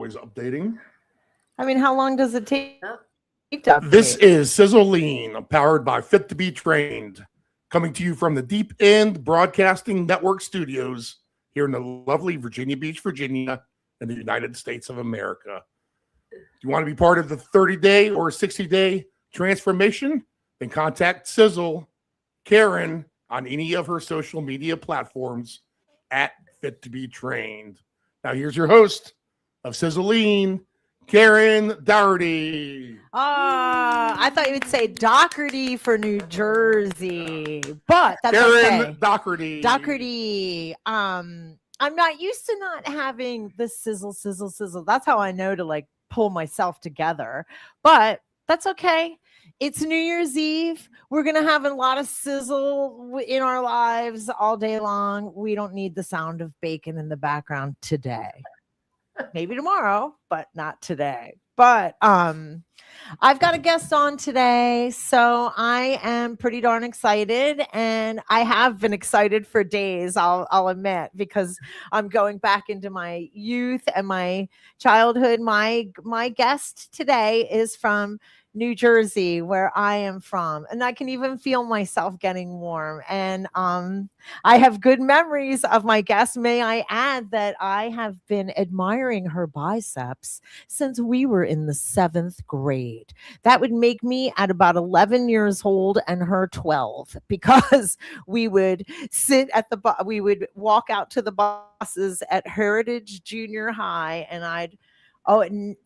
Always updating. I mean, how long does it take to update? This is Sizzle Lean, powered by Fit to Be Trained, coming to you from the Deep End Broadcasting Network studios here in the lovely Virginia Beach, Virginia, in the United States of America. If you want to be part of the 30-day or 60-day transformation, then contact Sizzle Karen on any of her social media platforms at Fit to Be Trained. Now, here's your host of Sizzle Lean, Karen Dougherty. I thought you would say Dougherty for New Jersey, but that's Karen okay. Dougherty. Dougherty. I'm not used to not having the sizzle. That's how I know to like pull myself together, but that's okay. It's New Year's Eve. We're going to have a lot of sizzle in our lives all day long. We don't need the sound of bacon in the background today. Maybe tomorrow, but not today. But I've got a guest on today, so I am pretty darn excited, and I have been excited for days, I'll admit, because I'm going back into my youth and my childhood. My guest today is from New Jersey, where I am from, and I can even feel myself getting warm. And I have good memories of my guest. May I add that I have been admiring her biceps since we were in the 7th grade. That would make me at about 11 years old and her 12, because we would sit at we would walk out to the buses at Heritage Junior High, and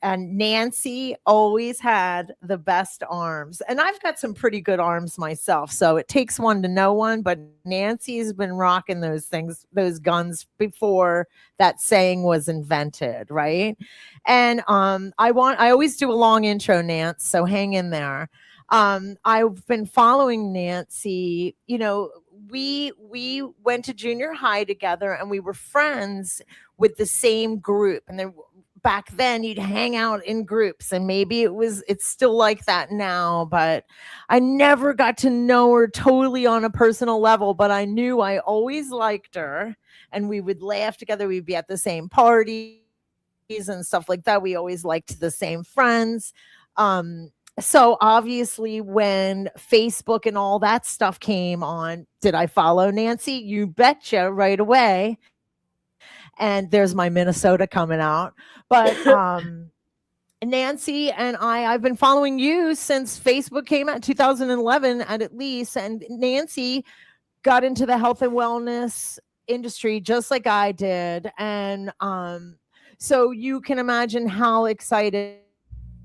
and Nancy always had the best arms. And I've got some pretty good arms myself, so it takes one to know one, but Nancy's been rocking those those guns before that saying was invented, right? And I always do a long intro, Nance, so hang in there. I've been following Nancy. You know, we went to junior high together, and we were friends with the same group. And back then you'd hang out in groups, and maybe it's still like that now, but I never got to know her totally on a personal level, but I knew I always liked her, and we would laugh together. We'd be at the same parties and stuff like that. We always liked the same friends. So obviously when Facebook and all that stuff came on, did I follow Nancy? You betcha, right away. And there's my Minnesota coming out. But Nancy and I've been following you since Facebook came out, 2011 at least. And Nancy got into the health and wellness industry just like I did. And so you can imagine how excited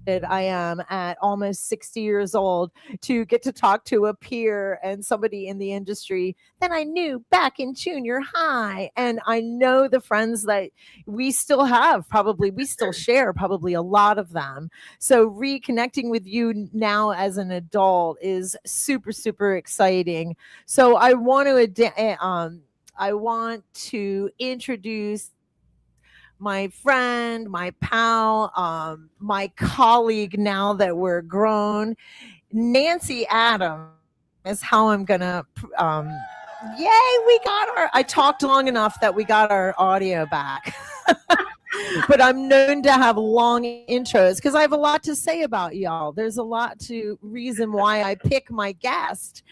I am at almost 60 years old to get to talk to a peer and somebody in the industry that I knew back in junior high. And I know the friends that we still have, we still share probably a lot of them. So reconnecting with you now as an adult is super, super exciting. So I want to introduce my friend, my pal, my colleague now that we're grown, Nancy Adams is how I'm going to, I talked long enough that we got our audio back. But I'm known to have long intros because I have a lot to say about y'all. There's a lot to reason why I pick my guest,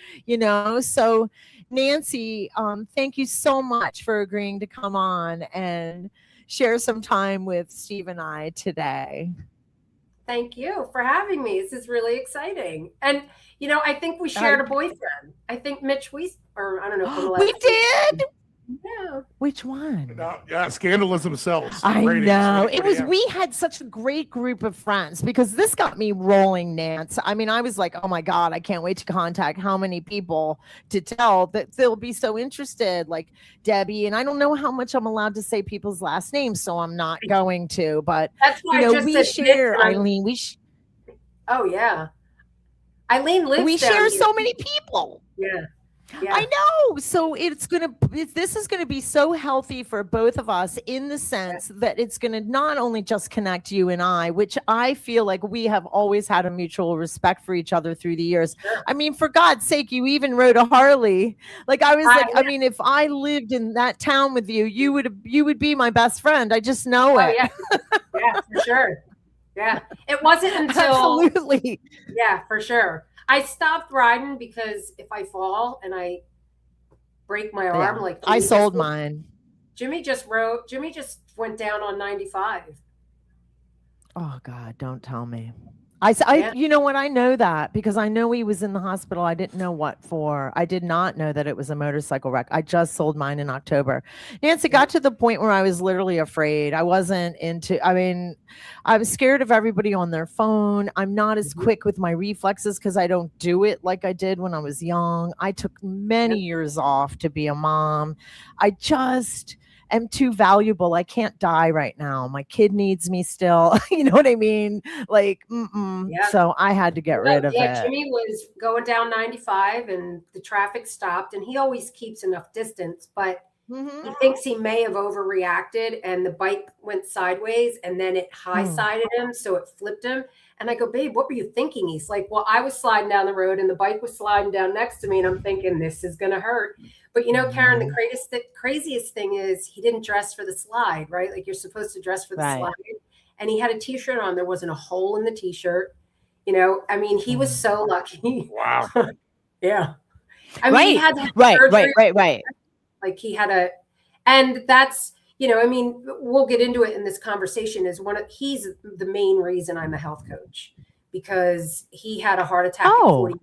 So Nancy, thank you so much for agreeing to come on and share some time with Steve and I today. Thank you for having me. This is really exciting. And, I think we shared a boyfriend. I think Mitch I don't know. We did? Yeah. Which one? Yeah, scandalism sells. I know. We had such a great group of friends because this got me rolling, Nance. I mean, I was like, oh my God, I can't wait to contact how many people to tell that they'll be so interested, like Debbie. And I don't know how much I'm allowed to say people's last names, so I'm not going to. But, that's why we share, Eileen. Oh, yeah. Eileen lives We down share here. so many people. Yeah. Yeah. I know. So this is going to be so healthy for both of us in the sense that it's going to not only just connect you and I, which I feel like we have always had a mutual respect for each other through the years. Sure. I mean, for God's sake, you even rode a Harley. Like I mean, if I lived in that town with you, you would be my best friend. I just know it. Yeah. Yeah, for sure. Yeah. It wasn't until Absolutely. Yeah, for sure. I stopped riding because if I fall and I break my arm, Yeah. like I Jimmy sold just mine. Jimmy just went down on 95. Oh God, don't tell me. I, Yeah. you know what? I know that because I know he was in the hospital. I didn't know what for. I did not know that it was a motorcycle wreck. I just sold mine in October. Nancy, got to the point where I was literally afraid. I wasn't into, I mean, I was scared of everybody on their phone. I'm not as Mhm. quick with my reflexes because I don't do it like I did when I was young. I took many years off to be a mom. I just am too valuable. I can't die right now. My kid needs me still. You know what I mean? Like, Yeah. so I had to get rid of Yeah, it. Jimmy was going down 95 and the traffic stopped, and he always keeps enough distance, but he thinks he may have overreacted and the bike went sideways and then it high-sided him, so it flipped him. And I go, babe, what were you thinking? He's like, well, I was sliding down the road and the bike was sliding down next to me, and I'm thinking this is going to hurt. But you know, Karen, the craziest thing is he didn't dress for the slide, right? Like you're supposed to dress for the slide. And he had a t-shirt on. There wasn't a hole in the t-shirt. You know, I mean, he was so lucky. Wow. Yeah. I mean, he had to have surgery. Right. Like he had and that's, you know, I mean, we'll get into it in this conversation he's the main reason I'm a health coach, because he had a heart attack at 40.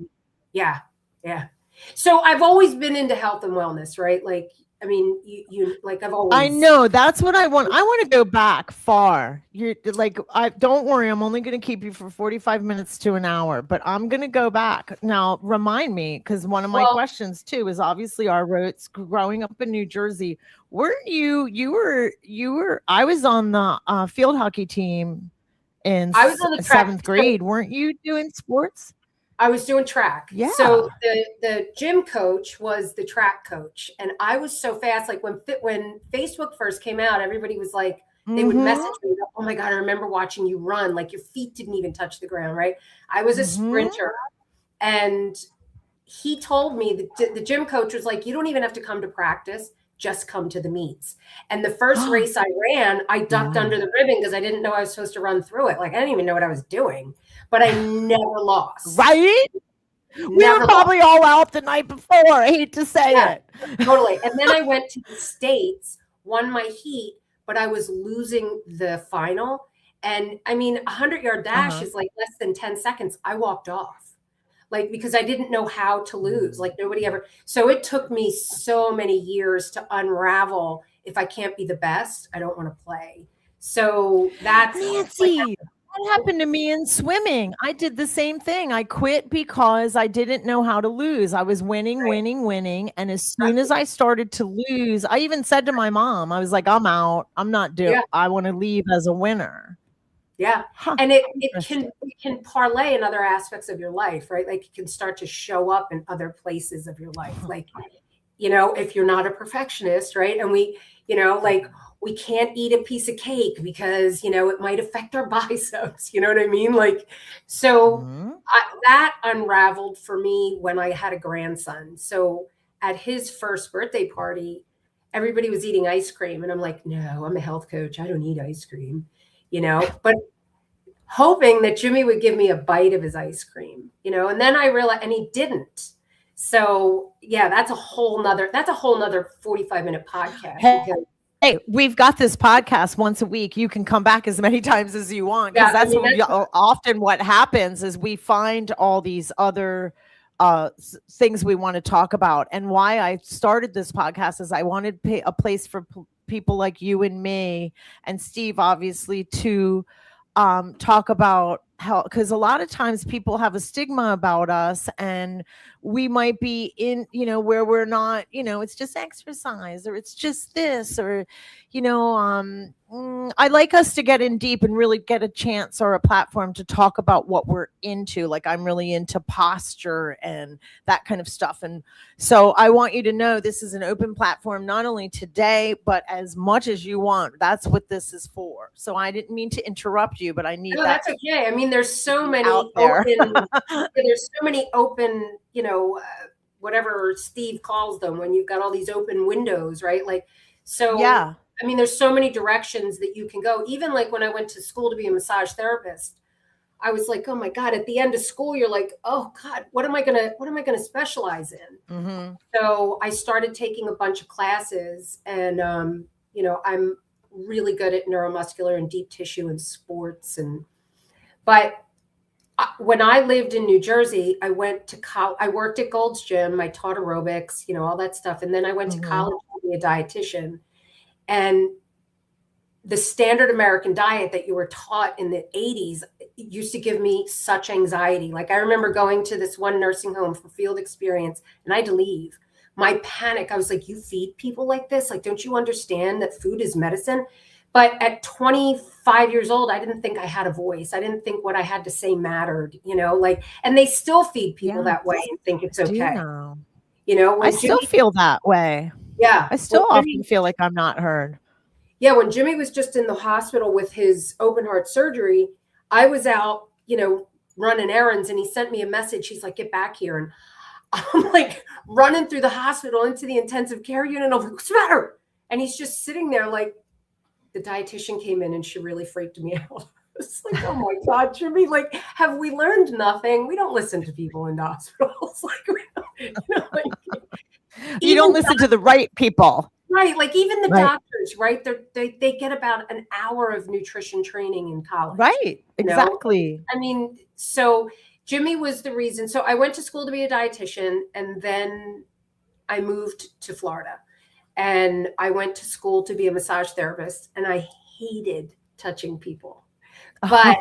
Yeah. Yeah. So I've always been into health and wellness, right? Like, I mean, you like I've always. I know that's what I want. I want to go back far. You're like, don't worry. I'm only going to keep you for 45 minutes to an hour, but I'm going to go back now. Remind me, because one of my questions too is obviously our roots growing up in New Jersey. Weren't you? You were. I was on the field hockey team in I was on the seventh grade. Weren't you doing sports? I was doing track. Yeah. So the gym coach was the track coach, and I was so fast. Like when Facebook first came out, everybody was like, they would message me, oh my God, I remember watching you run. Like your feet didn't even touch the ground, right? I was a sprinter. And he told me, the gym coach was like, you don't even have to come to practice. Just come to the meets. And the first race I ran, I ducked under the ribbon because I didn't know I was supposed to run through it. Like I didn't even know what I was doing, but I never lost. Right? We were probably all out the night before. I hate to say it. Totally. And then I went to the States, won my heat, but I was losing the final. And I mean, 100-yard dash is like less than 10 seconds. I walked off. Like, because I didn't know how to lose, like nobody ever. So it took me so many years to unravel. If I can't be the best, I don't want to play. So that's Nancy. That happened to me in swimming. I did the same thing. I quit because I didn't know how to lose. I was winning. And as soon as I started to lose, I even said to my mom, I was like, I'm out. I'm not doing I want to leave as a winner. Yeah. And it can parlay in other aspects of your life, right? Like it can start to show up in other places of your life. Like, you know, if you're not a perfectionist, right? And we, you know, like we can't eat a piece of cake because, you know, it might affect our biceps. You know what I mean? Like, so that unraveled for me when I had a grandson. So at his first birthday party, everybody was eating ice cream. And I'm like, no, I'm a health coach. I don't eat ice cream. You know, but hoping that Jimmy would give me a bite of his ice cream, you know, and then I realized, and he didn't. So yeah, that's a whole nother 45-minute podcast. Hey, we've got this podcast once a week. You can come back as many times as you want. Because often what happens is we find all these other things we want to talk about. And why I started this podcast is I wanted a place for people like you and me and Steve, obviously, to talk about how, because a lot of times people have a stigma about us, and we might be in, you know, where we're not, you know, it's just exercise or it's just this, or, you know, I like us to get in deep and really get a chance or a platform to talk about what we're into. Like I'm really into posture and that kind of stuff. And so I want you to know this is an open platform, not only today, but as much as you want. That's what this is for. So I didn't mean to interrupt you, but I need that. That's okay. I mean, there's so many open, you know, whatever Steve calls them, when you've got all these open windows, right? Like, so, I I mean, there's so many directions that you can go. Even like when I went to school to be a massage therapist, I was like, oh my God, at the end of school, you're like, oh God, what am I gonna specialize in? Mm-hmm. So I started taking a bunch of classes, and I'm really good at neuromuscular and deep tissue and sports. But when I lived in New Jersey, I went to college. I worked at Gold's Gym. I taught aerobics, all that stuff. And then I went to college to be a dietitian. And the standard American diet that you were taught in the 80s used to give me such anxiety. Like I remember going to this one nursing home for field experience, and I had to leave. My panic, I was like, you feed people like this? Like, don't you understand that food is medicine? But at 25 years old, I didn't think I had a voice. I didn't think what I had to say mattered, and they still feed people that way and think it's okay. I still feel that way. Yeah. I still often feel like I'm not heard. Yeah. When Jimmy was just in the hospital with his open heart surgery, I was out, running errands, and he sent me a message. He's like, get back here. And I'm like running through the hospital into the intensive care unit. I'm like, what's the matter? And he's just sitting there like, the dietitian came in and she really freaked me out. It's like, oh my God, Jimmy, like, have we learned nothing? We don't listen to people in the hospitals. You don't listen to the right people. Right. Like even the doctors, right? They get about an hour of nutrition training in college. Right. Exactly. I mean, so Jimmy was the reason. So I went to school to be a dietitian, and then I moved to Florida. And I went to school to be a massage therapist, and I hated touching people. But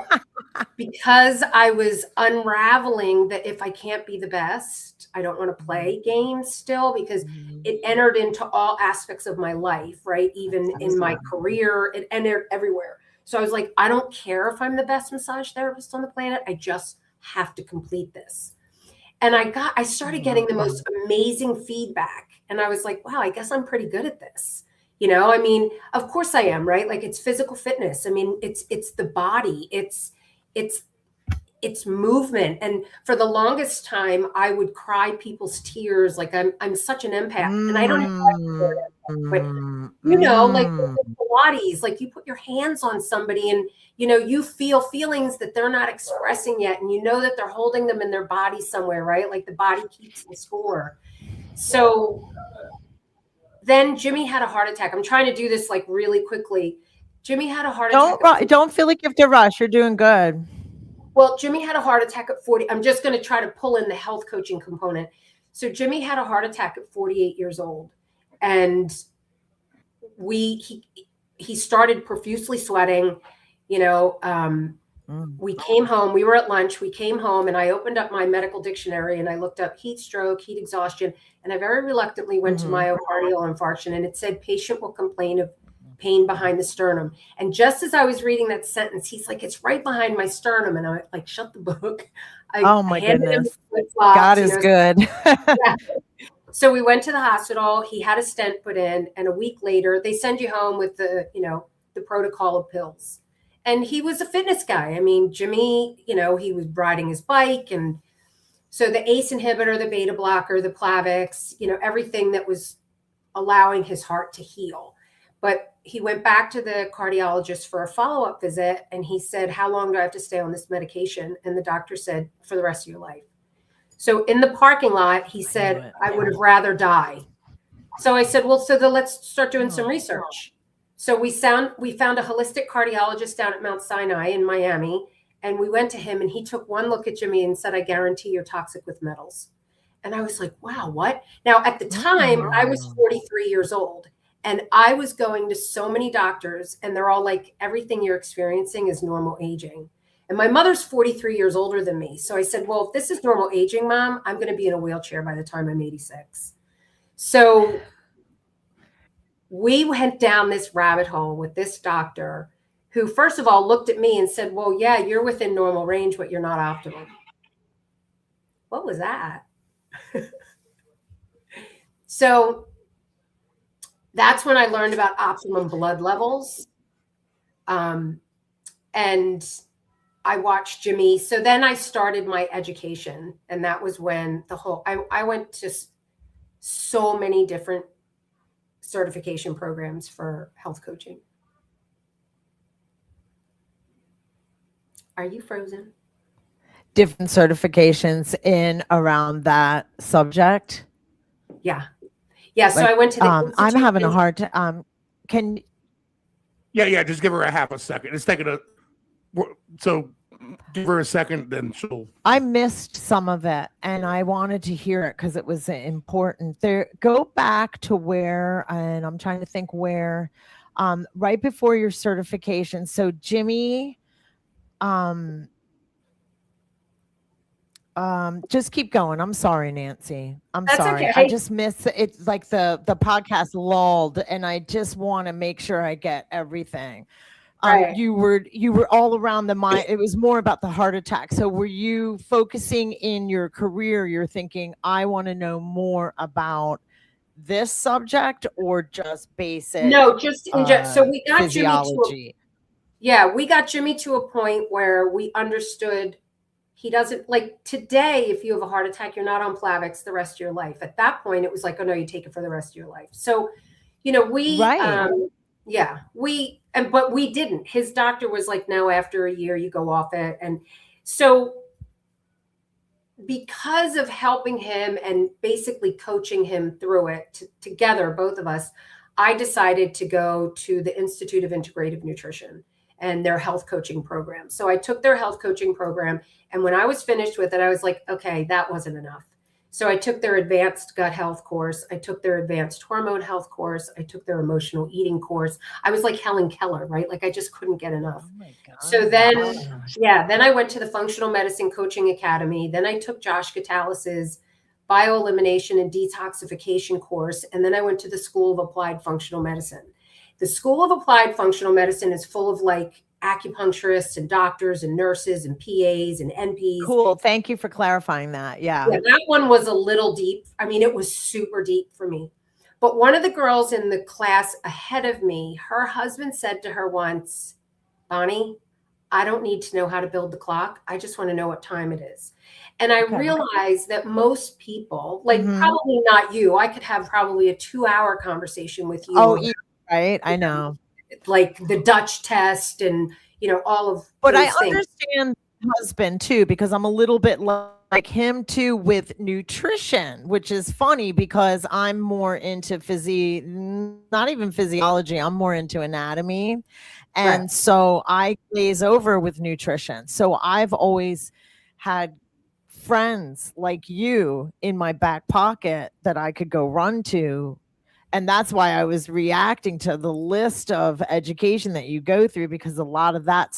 because I was unraveling that if I can't be the best, I don't want to play games still, because it entered into all aspects of my life, right? Even in my career, it entered everywhere. So I was like, I don't care if I'm the best massage therapist on the planet. I just have to complete this. And I started getting the most amazing feedback. And I was like, wow, I guess I'm pretty good at this. I mean, of course I am, right? Like it's physical fitness. I mean, it's the body, it's movement. And for the longest time, I would cry people's tears. Like I'm such an empath, and I don't have but like Pilates, like you put your hands on somebody and you feel feelings that they're not expressing yet, and that they're holding them in their body somewhere, right? Like the body keeps the score. So then Jimmy had a heart attack. I'm trying to do this like really quickly. Jimmy had a heart attack. Don't feel like you have to rush. You're doing good. Well, Jimmy had a heart attack at 40. I'm just going to try to pull in the health coaching component. So Jimmy had a heart attack at 48 years old, and he started profusely sweating. We came home, we were at lunch, we came home, and I opened up my medical dictionary and I looked up heat stroke, heat exhaustion, and I very reluctantly went to myocardial infarction, and it said patient will complain of pain behind the sternum. And just as I was reading that sentence, he's like, it's right behind my sternum. And I like, shut the book. Oh my goodness. God is good. Yeah. So we went to the hospital. He had a stent put in, and a week later they send you home with the protocol of pills. And he was a fitness guy. I mean, Jimmy, he was riding his bike. And so the ACE inhibitor, the beta blocker, the Plavix, everything that was allowing his heart to heal. But he went back to the cardiologist for a follow-up visit, and he said, how long do I have to stay on this medication? And the doctor said, for the rest of your life. So in the parking lot, he said, I would have rather die. So I said, well, let's start doing some research. So we found a holistic cardiologist down at Mount Sinai in Miami, and we went to him, and he took one look at Jimmy and said, I guarantee you're toxic with metals. And I was like, wow, what? Now, at the time, I was 43 years old. And I was going to so many doctors, and they're all like, everything you're experiencing is normal aging. And my mother's 43 years older than me. So I said, well, if this is normal aging, Mom, I'm going to be in a wheelchair by the time I'm 86. So we went down this rabbit hole with this doctor who, first of all, looked at me and said, well, yeah, you're within normal range, but you're not optimal. What was that? So that's when I learned about optimum blood levels. And I watched Jimmy. So then I started my education. And that was when I went to so many different certification programs for health coaching. Are you frozen? Different certifications in around that subject. Yeah. Yeah. So Like, I went to the I'm having a hard time. Can Yeah. Just give her a half a second. It's taking so give her a second, then she'll. I missed some of it and I wanted to hear it because it was important. There, go back to where, and I'm trying to think where, right before your certification. So Jimmy, just keep going. I'm sorry, Nancy. That's sorry. okay. I just missed it. It's like the podcast lulled and I just want to make sure I get everything. Right. You were all around the mind. It was more about the heart attack. So were you focusing in your career? You're thinking, I want to know more about this subject or just basic? No, just so we got physiology. We got Jimmy to a point where we understood he doesn't, like, today, if you have a heart attack, you're not on Plavix the rest of your life. At that point, it was like, oh no, you take it for the rest of your life. So, we, right. But we didn't. His doctor was like, no, after a year you go off it. And so because of helping him and basically coaching him through it together, both of us, I decided to go to the Institute of Integrative Nutrition and their health coaching program. So I took their health coaching program. And when I was finished with it, I was like, okay, that wasn't enough. So I took their advanced gut health course. I took their advanced hormone health course. I took their emotional eating course. I was like Helen Keller, right? Like I just couldn't get enough. Oh my God. So then I went to the Functional Medicine Coaching Academy. Then I took Josh Catalis's bioelimination and detoxification course. And then I went to the School of Applied Functional Medicine. The School of Applied Functional Medicine is full of like acupuncturists and doctors and nurses and PAs and NPs. Cool. Thank you for clarifying that. Yeah, that one was a little deep. I mean, it was super deep for me. But one of the girls in the class ahead of me, her husband said to her once, Bonnie, I don't need to know how to build the clock. I just want to know what time it is. And I realized that most people, like probably not you, I could have probably a 2-hour conversation with you. Oh, right. I know. Like the Dutch test and, all of But I things. understand husband too, because I'm a little bit like him too with nutrition, which is funny because I'm more into not even physiology. I'm more into anatomy. And so I glaze over with nutrition. So I've always had friends like you in my back pocket that I could go run to. And that's why I was reacting to the list of education that you go through, because a lot of that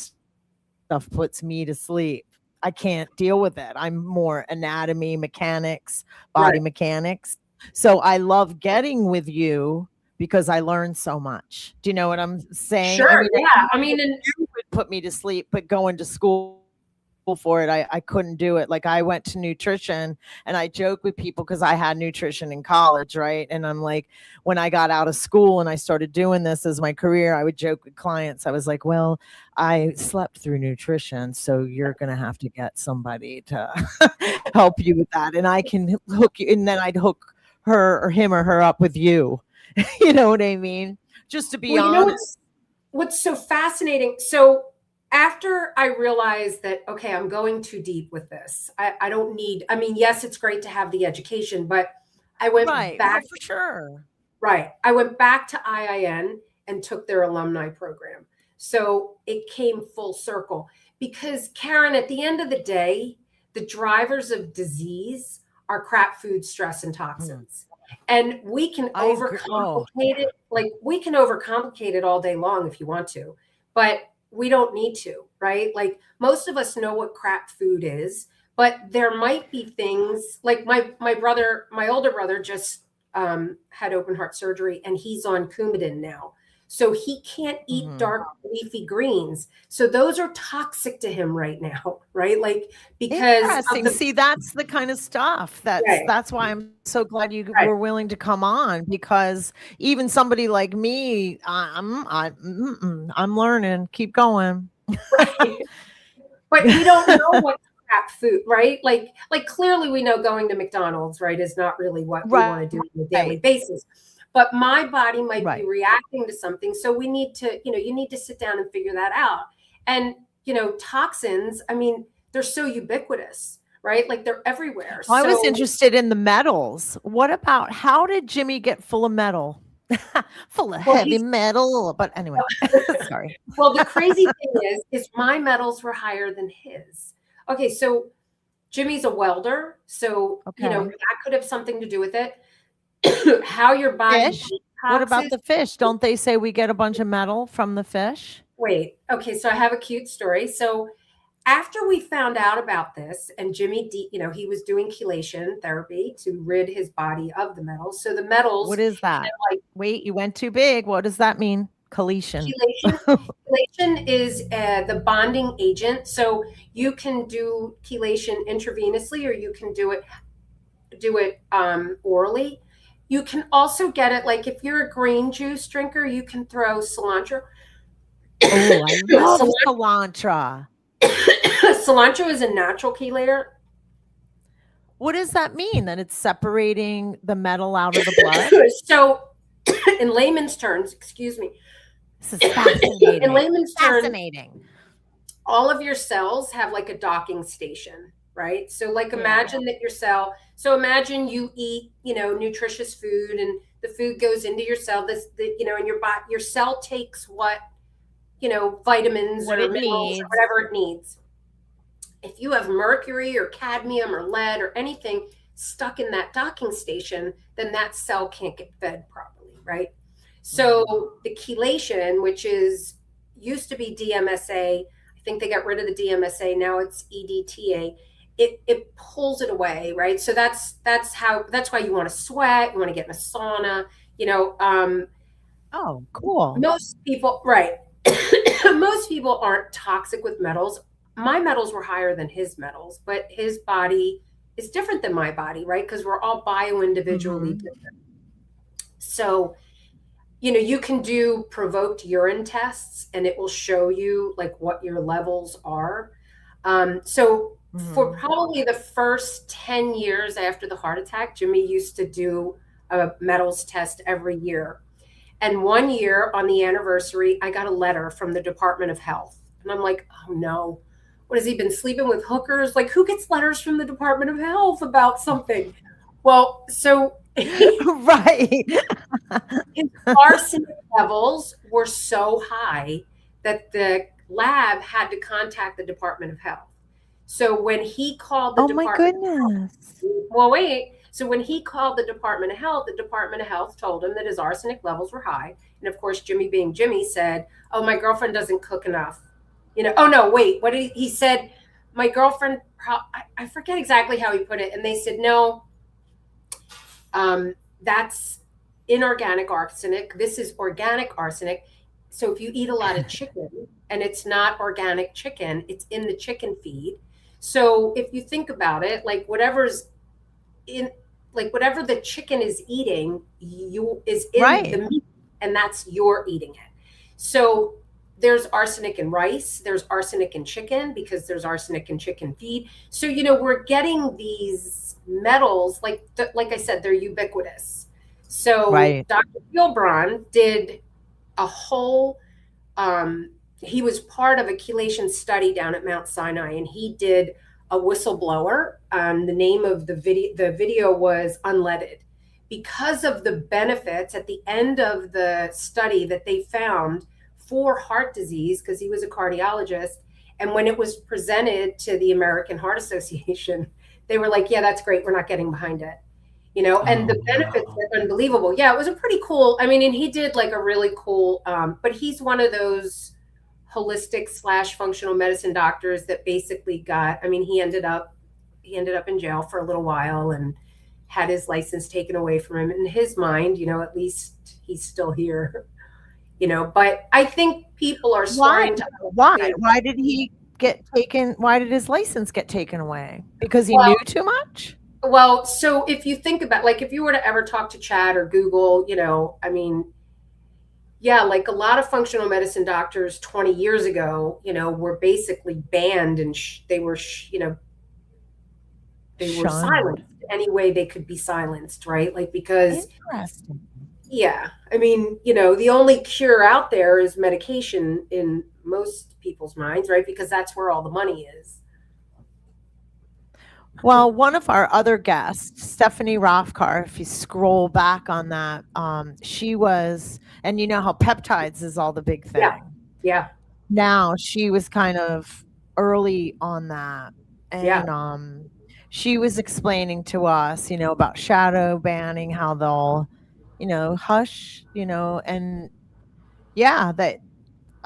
stuff puts me to sleep. I can't deal with it. I'm more anatomy, mechanics, body mechanics. So I love getting with you because I learned so much. Do you know what I'm saying? Sure. I mean, you would put me to sleep, but going to school for it, I couldn't do it. Like I went to nutrition and I joke with people because I had nutrition in college, right? And I'm like, when I got out of school and I started doing this as my career, I would joke with clients. I was like, well, I slept through nutrition, so you're going to have to get somebody to help you with that. And I can hook you, and then I'd hook her or him or her up with you. You know what I mean? Just to be honest. What's so fascinating. So after I realized that, okay, I'm going too deep with this. I don't need, I mean, yes, it's great to have the education, but I went back. For sure. Right. I went back to IIN and took their alumni program. So it came full circle because, Karen, at the end of the day, the drivers of disease are crap food, stress, and toxins. And we can overcomplicate it. Like we can overcomplicate it all day long if you want to, but we don't need to, right? Like most of us know what crap food is, but there might be things like my older brother just had open heart surgery and he's on Coumadin now. So he can't eat dark leafy greens. So those are toxic to him right now, right? Like because see, that's the kind of stuff that's why I'm so glad you were willing to come on, because even somebody like me, I'm learning. Keep going. Right. But we don't know what crap food, right? Like clearly we know going to McDonald's, right, is not really what we want to do on a daily basis. but my body might Right. be reacting to something. So we need to, you need to sit down and figure that out. And, toxins, I mean, they're so ubiquitous, right? Like they're everywhere. I was So interested in the metals. What about how did Jimmy get full of metal? Full of Well, heavy metal. But anyway, sorry. well, the crazy thing is my metals were higher than his. Okay, so Jimmy's a welder, so Okay. that could have something to do with it. How your body Fish? What about detoxes- the fish? Don't they say we get a bunch of metal from the fish? Wait, okay, so I have a cute story. So after we found out about this, and Jimmy, he was doing chelation therapy to rid his body of the metals. So the metals. What is that? Like, wait, you went too big. What does that mean? Chelation. Chelation is the bonding agent. So you can do chelation intravenously, or you can do it orally. You can also get it, like if you're a green juice drinker, you can throw cilantro. Oh, I love cilantro. Cilantro is a natural chelator. What does that mean? That it's separating the metal out of the blood? So, in layman's terms, excuse me. This is fascinating. In layman's terms, fascinating. all of your cells have like a docking station, right? So, like, imagine that your cell. So, imagine you eat, nutritious food, and the food goes into your cell. And your cell takes what, vitamins What or it minerals needs. or whatever it needs. If you have mercury or cadmium or lead or anything stuck in that docking station, then that cell can't get fed properly, right? So the chelation, which used to be DMSA, I think they got rid of the DMSA, now it's EDTA. It pulls it away, right? So that's why you want to sweat, you want to get in a sauna, Oh, cool. most people, right? Most people aren't toxic with metals. My metals were higher than his metals, but his body is different than my body, right? Because we're all bio-individually different. So, you can do provoked urine tests, and it will show you like what your levels are. For probably the first 10 years after the heart attack, Jimmy used to do a metals test every year. And one year on the anniversary, I got a letter from the Department of Health. And I'm like, oh no, what has he been sleeping with hookers? Like, who gets letters from the Department of Health about something? Well, so right. his arsenic levels were so high that the lab had to contact the Department of Health. So when he called the Department my goodness. well, wait. So when he called the Department of Health, the Department of Health told him that his arsenic levels were high. And of course, Jimmy being Jimmy said, oh, my girlfriend doesn't cook enough. Oh no, wait, what did he said? My girlfriend, I forget exactly how he put it. And they said, no, that's inorganic arsenic. This is organic arsenic. So if you eat a lot of chicken and it's not organic chicken, it's in the chicken feed. So if you think about it, like whatever the chicken is eating, is in the meat, and that's you're eating it. So there's arsenic in rice, there's arsenic in chicken because there's arsenic in chicken feed. So we're getting these metals, like I said, they're ubiquitous. So Dr. Gilbron did a whole. He was part of a chelation study down at Mount Sinai, and he did a whistleblower. The name of the video was Unleaded, because of the benefits at the end of the study that they found for heart disease, because he was a cardiologist. And when it was presented to the American Heart Association, they were like, yeah, that's great. We're not getting behind it. And the benefits are unbelievable. Yeah, it was a pretty cool, and he did like a really cool, but he's one of those holistic / functional medicine doctors that basically he ended up in jail for a little while and had his license taken away from him. In his mind, at least he's still here, but I think people are starting to. Why did he get taken? Why did his license get taken away? Because he knew too much? Well, so if you think about, like, if you were to ever talk to Chad or Google, like a lot of functional medicine doctors 20 years ago, were basically banned, and they were silenced any way they could be silenced, right? Like, because, Yeah. I mean, the only cure out there is medication in most people's minds, right? Because that's where all the money is. Well, one of our other guests, Stephanie Rothkar, if you scroll back on that, she was, and you know how peptides is all the big thing. Yeah. Yeah. Now she was kind of early on that. And she was explaining to us, about shadow banning, how they'll, hush, and yeah, that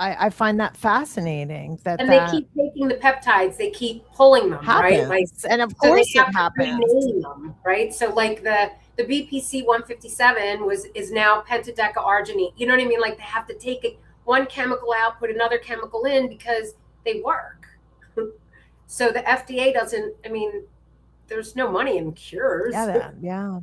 I find that fascinating that And they keep taking the peptides, they keep pulling them, happens. right? And of So course they it have to happens. rename them, right? So like the BPC 157 is now pentadecaarginine. You know what I mean? Like they have to take one chemical out, put another chemical in because they work. So the FDA doesn't. I mean, there's no money in cures. Yeah.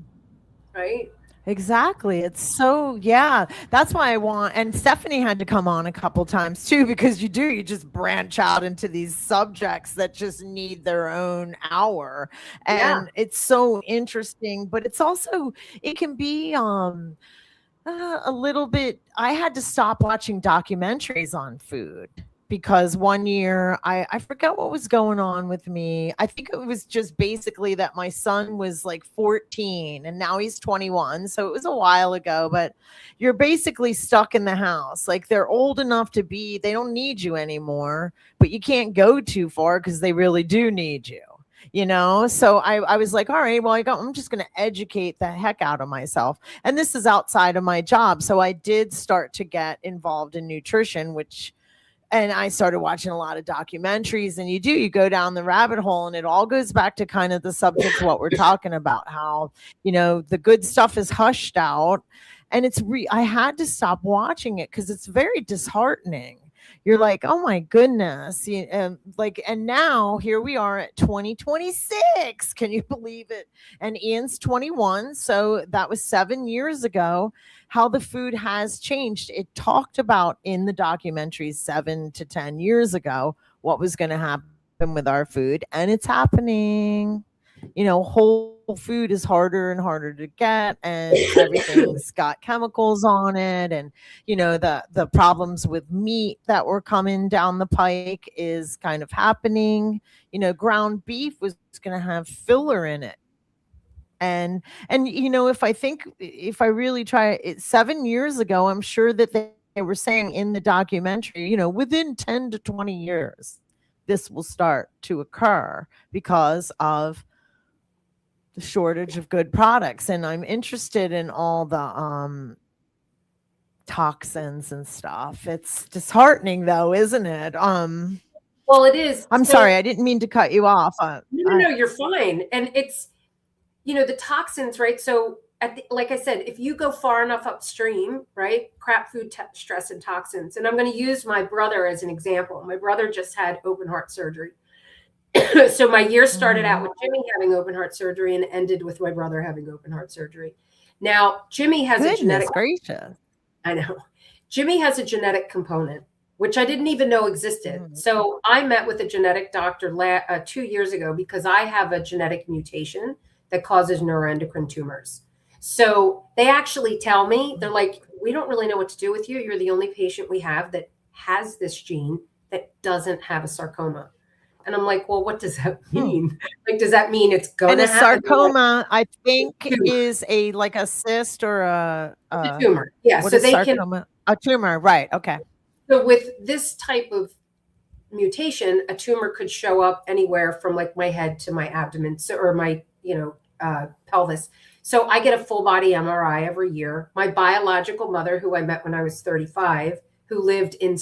Right. Exactly. It's so, yeah, that's why and Stephanie had to come on a couple times too, because you just branch out into these subjects that just need their own hour. And it's so interesting, but it's also, it can be, a little bit, I had to stop watching documentaries on food. Because one year I forgot what was going on with me. I think it was just basically that my son was like 14 and now he's 21. So it was a while ago, but you're basically stuck in the house. Like they're old enough they don't need you anymore, but you can't go too far because they really do need you. So I was like, all right, well, I'm just going to educate the heck out of myself. And this is outside of my job. So I did start to get involved in nutrition, and I started watching a lot of documentaries, and you go down the rabbit hole, and it all goes back to kind of the subject of what we're talking about, how, the good stuff is hushed out. And I had to stop watching it because it's very disheartening. You're like, oh my goodness. And now here we are at 2026. Can you believe it? And Ian's 21. So that was 7 years ago, how the food has changed. It talked about in the documentaries 7 to 10 years ago, what was going to happen with our food. And it's happening. Whole food is harder and harder to get, and everything's got chemicals on it. And, the problems with meat that were coming down the pike is kind of happening. Ground beef was going to have filler in it. And if I really try it 7 years ago, I'm sure that they were saying in the documentary, within 10 to 20 years, this will start to occur because of the shortage of good products. And I'm interested in all the toxins and stuff. It's disheartening though, isn't it? Well, it is. I'm sorry, I didn't mean to cut you off. No, you're fine. And it's, the toxins, right? So like I said, if you go far enough upstream, right, crap food, stress, and toxins. And I'm going to use my brother as an example. My brother just had open heart surgery. So my year started out with Jimmy having open heart surgery and ended with my brother having open heart surgery. Now, Jimmy has a genetic. Gracious. I know. Jimmy has a genetic component, which I didn't even know existed. So I met with a genetic doctor 2 years ago because I have a genetic mutation that causes neuroendocrine tumors. So they actually tell me, they're like, we don't really know what to do with you. You're the only patient we have that has this gene that doesn't have a sarcoma. And I'm like, well, what does that mean? Like, does that mean it's going to happen? And a sarcoma, I think, is a cyst or a tumor. Yeah. So they a tumor. Right. Okay. So with this type of mutation, a tumor could show up anywhere from like my head to my abdomen, or my, pelvis. So I get a full body MRI every year. My biological mother, who I met when I was 35, who lived in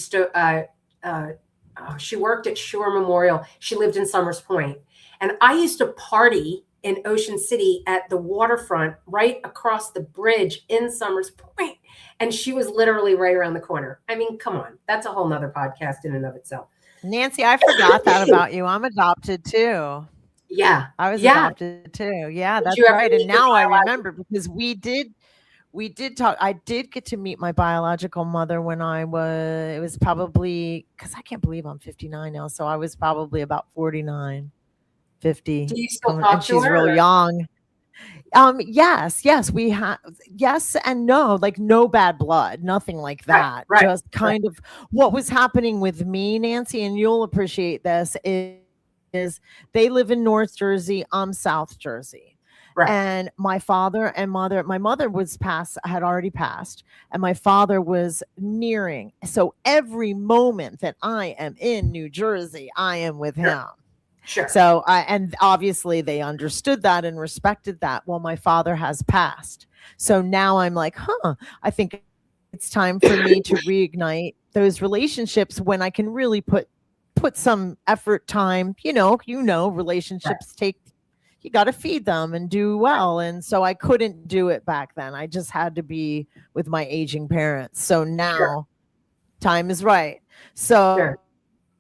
she worked at Shore Memorial. She lived in Summers Point. And I used to party in Ocean City at the waterfront right across the bridge in Summers Point. And she was literally right around the corner. I mean, come on. That's a whole nother podcast in and of itself. Nancy, I forgot that about you. I'm adopted too. Yeah. I was adopted too. Yeah, that's right. And now I remember because we did talk. I did get to meet my biological mother when it was probably, because I can't believe I'm 59 now. So I was probably about 49, 50. Do you still talk and to she's her, real young. Yes, we have, yes and no, like no bad blood, nothing like that. Right. Just kind of what was happening with me, Nancy, and you'll appreciate this is they live in North Jersey, I'm South Jersey. Right. And my father and mother, my mother had already passed, and my father was nearing. So every moment that I am in New Jersey, I am with him. Sure. So and obviously they understood that and respected that. Well, my father has passed. So now I'm like, I think it's time for me to reignite those relationships when I can really put some effort, time, relationships take, you got to feed them and do well. And so I couldn't do it back then. I just had to be with my aging parents. So now time is right. So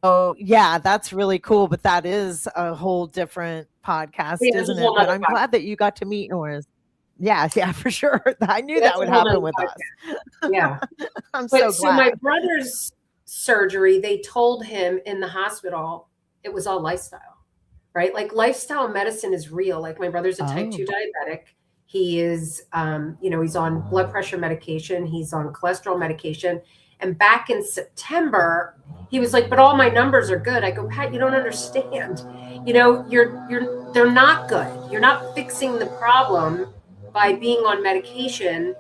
oh, yeah, that's really cool. But that is a whole different podcast, isn't it? But I'm glad that you got to meet yours. Yeah, for sure. I knew that would happen with us. Yeah. I'm so glad. So my brother's surgery, they told him in the hospital, it was all lifestyle, right? Like lifestyle medicine is real. Like my brother's a type 2 diabetic. He is, he's on blood pressure medication. He's on cholesterol medication. And back in September, he was like, but all my numbers are good. I go, Pat, you don't understand. They're not good. You're not fixing the problem by being on medication.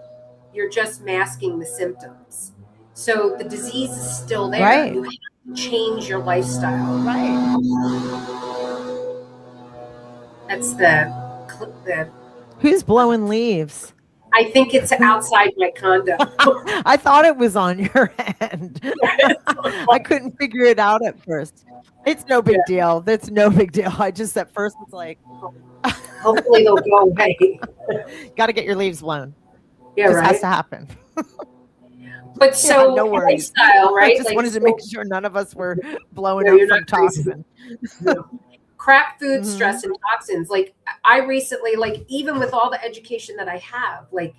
You're just masking the symptoms. So the disease is still there. Right. You have to change your lifestyle. Right. That's the Who's blowing leaves? I think it's outside my condo. I thought it was on your end. I couldn't figure it out at first. It's no big deal. That's no big deal. I just at first was like, hopefully they'll go away. Got to get your leaves blown. Yeah, this right. has to happen. But so no worries. Lifestyle, right? I just wanted to make sure none of us were blowing up from toxin. No. Crap food, stress, and toxins. Like I recently, like even with all the education that I have, like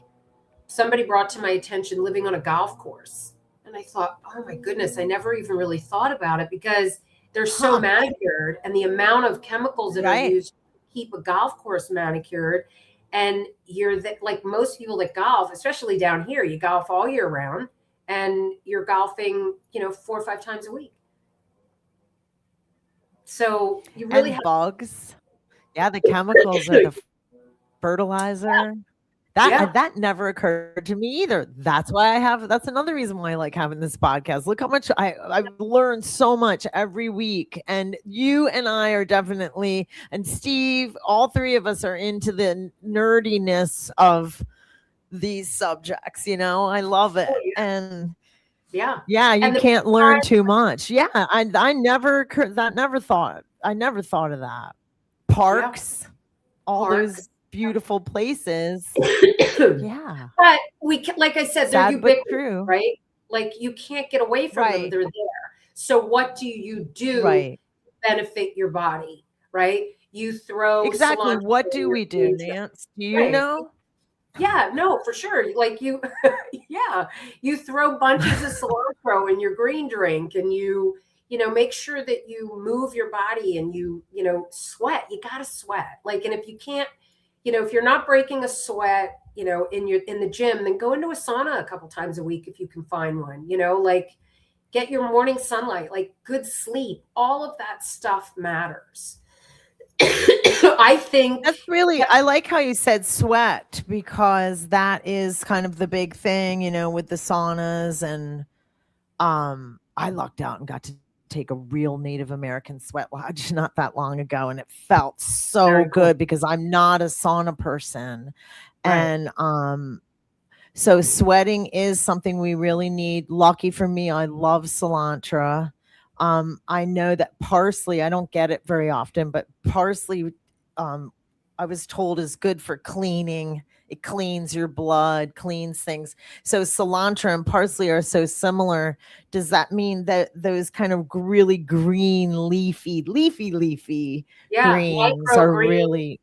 somebody brought to my attention living on a golf course. And I thought, oh my goodness, I never even really thought about it because they're so manicured and the amount of chemicals that are used to keep a golf course manicured. And like most people that golf, especially down here, you golf all year round and you're golfing, 4 or 5 times a week. So you really have bugs. Yeah, the chemicals are the fertilizer. That never occurred to me either. That's why that's another reason why I like having this podcast. Look how much I've learned so much every week. And you and I are definitely, and Steve, all three of us are into the nerdiness of these subjects. I love it. And you can't learn too much. I never thought of that. Parks, all those beautiful places. But like I said, they're ubiquitous, right? Like you can't get away from them. They're there. So what do you do to benefit your body, right? You throw exactly. What do we do, Nance? Do you know? Yeah, no, for sure. Like you throw bunches of cilantro in your green drink and you make sure that you move your body and you sweat. You got to sweat. Like, and if you can't, if you're not breaking a sweat, in the gym, then go into a sauna a couple times a week if you can find one, like get your morning sunlight, like good sleep, all of that stuff matters. I think that's really, I like how you said sweat because that is kind of the big thing, with the saunas. And I lucked out and got to take a real Native American sweat lodge not that long ago. And it felt so good because I'm not a sauna person. And so sweating is something we really need. Lucky for me, I love cilantro. I know that parsley, I don't get it very often, but parsley, I was told is good for cleaning. It cleans your blood, cleans things. So cilantro and parsley are so similar. Does that mean that those kind of really green, leafy greens are really,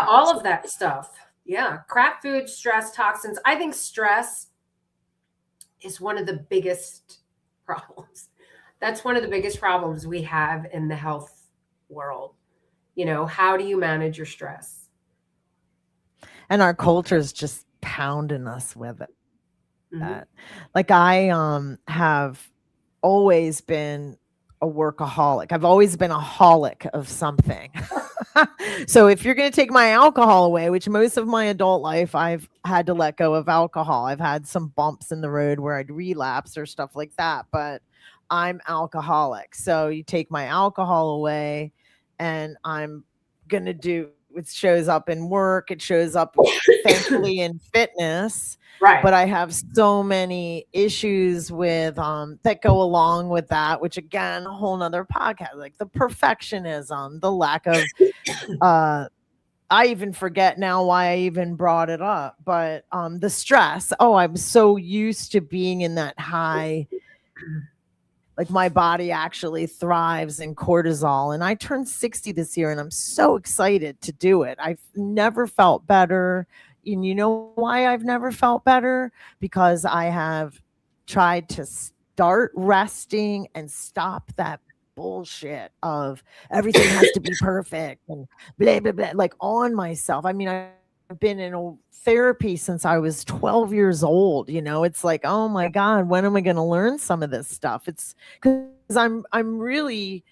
all of that stuff. Yeah. Crap food, stress, toxins. I think stress is one of the biggest problems. That's one of the biggest problems we have in the health world. You know, how do you manage your stress? And our culture is just pounding us with it. Mhm. Like I have always been a workaholic. I've always been a holic of something. So if you're going to take my alcohol away, which most of my adult life I've had to let go of alcohol. I've had some bumps in the road where I'd relapse or stuff like that, but I'm alcoholic. So you take my alcohol away and I'm going to do it shows up in work, it shows up thankfully in fitness. Right. But I have so many issues with that go along with that, which again, a whole nother podcast, like the perfectionism, the lack of I even forget now why I even brought it up, but the stress. Oh, I'm so used to being in that high, like my body actually thrives in cortisol. And I turned 60 this year and I'm so excited to do it. I've never felt better. And you know why I've never felt better? Because I have tried to start resting and stop that bullshit of everything has to be perfect and blah, blah, blah, like on myself. I mean, I've been in therapy since I was 12 years old. You know, it's like, oh my God, when am I going to learn some of this stuff? It's because I'm really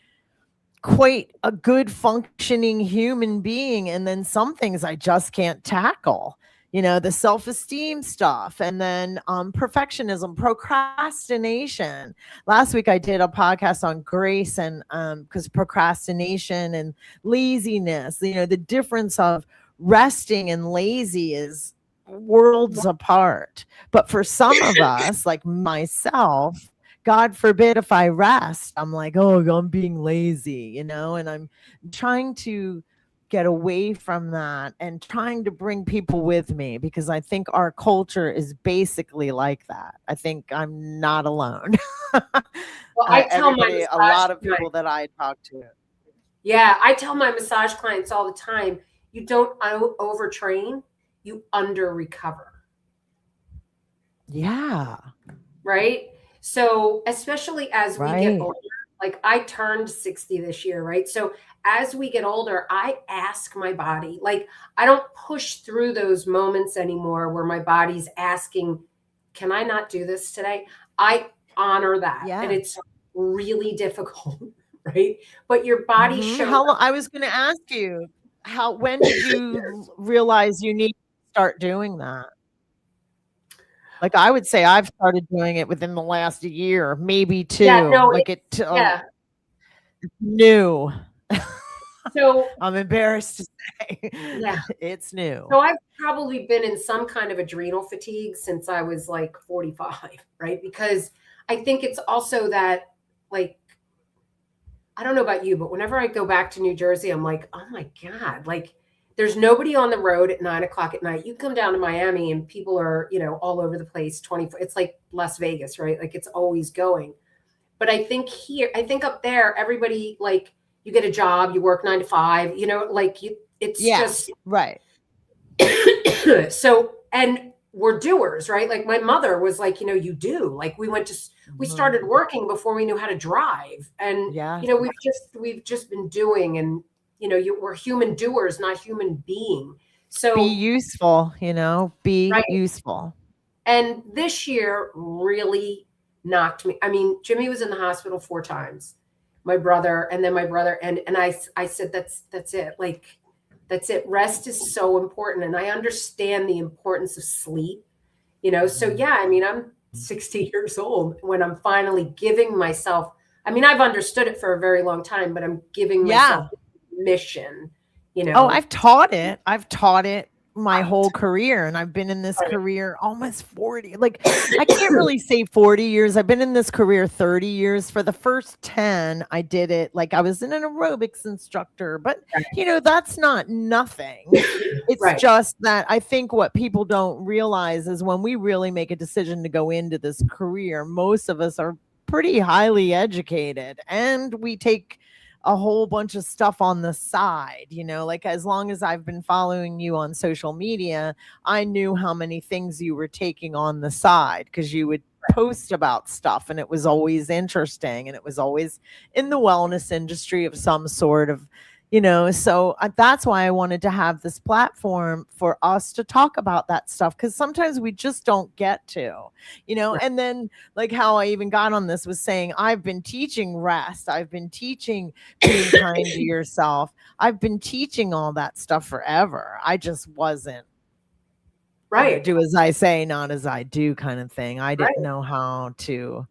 quite a good functioning human being. And then some things I just can't tackle, you know, the self-esteem stuff, and then perfectionism, procrastination. Last week I did a podcast on grace and because procrastination and laziness, you know, the difference of resting and lazy is worlds apart. But for some of us, like myself, God forbid if I rest, I'm like, oh, I'm being lazy, you know, and I'm trying to get away from that and trying to bring people with me because I think our culture is basically like that. I think I'm not alone. Well, I tell my a lot of people that I talk to. Yeah, I tell my massage clients all the time, you don't overtrain, you under recover. Yeah. Right? So, especially as we get Right. older, like I turned 60 this year, right? So, as we get older, I ask my body, like I don't push through those moments anymore where my body's asking, can I not do this today? I honor that. Yeah. And it's really difficult, right? But your body shows How up. I was going to ask you, when did you realize you need to start doing that? Like I would say I've started doing it within the last year, maybe two. Yeah, no, like yeah. New. So I'm embarrassed to say, yeah, it's new. So I've probably been in some kind of adrenal fatigue since I was like 45, right? Because I think it's also that, like, I don't know about you, but whenever I go back to New Jersey, I'm like, oh my God, like there's nobody on the road at 9 o'clock at night. You come down to Miami and people are, you know, all over the place 24. It's like Las Vegas, right? Like it's always going. But I think up there, everybody, like, you get a job, you work 9 to 5, you know, like it's just right. So, and we're doers, right? Like my mother was like, you know, you do, like we started working before we knew how to drive. And, you know, we've just been doing, and, you know, we're human doers, not human being. So be useful, you know, be right. useful. And this year really knocked me. I mean, Jimmy was in the hospital 4 times, my brother, and then my brother. And I said, that's it. Like, that's it. Rest is so important. And I understand the importance of sleep, you know? So yeah, I mean, I'm 60 years old when I'm finally giving myself, I mean, I've understood it for a very long time, but I'm giving myself mission, you know? Oh, I've taught it my whole career, and I've been in this career almost 40. Like I can't really say 40 years. I've been in this career 30 years. For the first 10, I did it like I was an aerobics instructor, but you know, that's not nothing. It's just that I think what people don't realize is when we really make a decision to go into this career, most of us are pretty highly educated and we take a whole bunch of stuff on the side, you know, like as long as I've been following you on social media, I knew how many things you were taking on the side because you would post about stuff and it was always interesting and it was always in the wellness industry of some sort of, So that's why I wanted to have this platform for us to talk about that stuff, because sometimes we just don't get to, and then like how I even got on this was saying, I've been teaching rest, I've been teaching being kind to yourself, I've been teaching all that stuff forever. I just wasn't Right. do as I say, not as I do kind of thing. I didn't Right. know how to.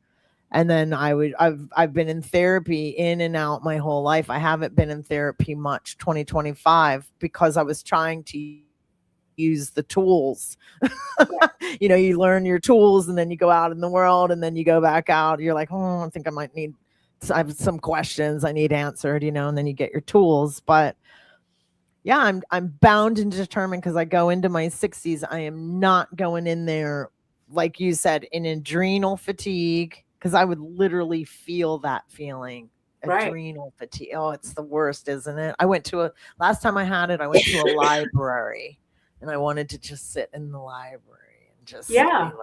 And then I've been in therapy in and out my whole life. I haven't been in therapy much 2025 because I was trying to use the tools. You learn your tools and then you go out in the world and then you go back out. You're like, I think I have some questions I need answered, and then you get your tools. But yeah, I'm bound and determined, because I go into my 60s. I am not going in there, like you said, in adrenal fatigue, because I would literally feel that feeling. Right. Adrenal fatigue. Oh, it's the worst, isn't it? Last time I had it, I went to a library and I wanted to just sit in the library and just be like,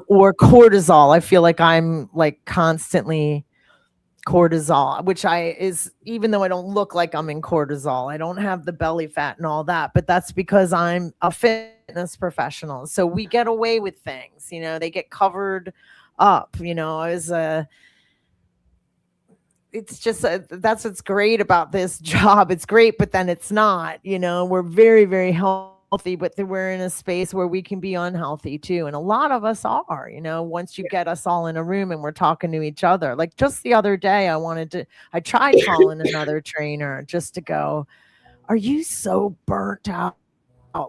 or cortisol. I feel like I'm like constantly cortisol, which even though I don't look like I'm in cortisol, I don't have the belly fat and all that, but that's because I'm a fitness professional. So we get away with things, they get covered up, it's just that's what's great about this job. It's great, but then it's not, we're very, very healthy, but we're in a space where we can be unhealthy too. And a lot of us are, once you get us all in a room and we're talking to each other. Like just the other day, I tried calling another trainer just to go, are you so burnt out?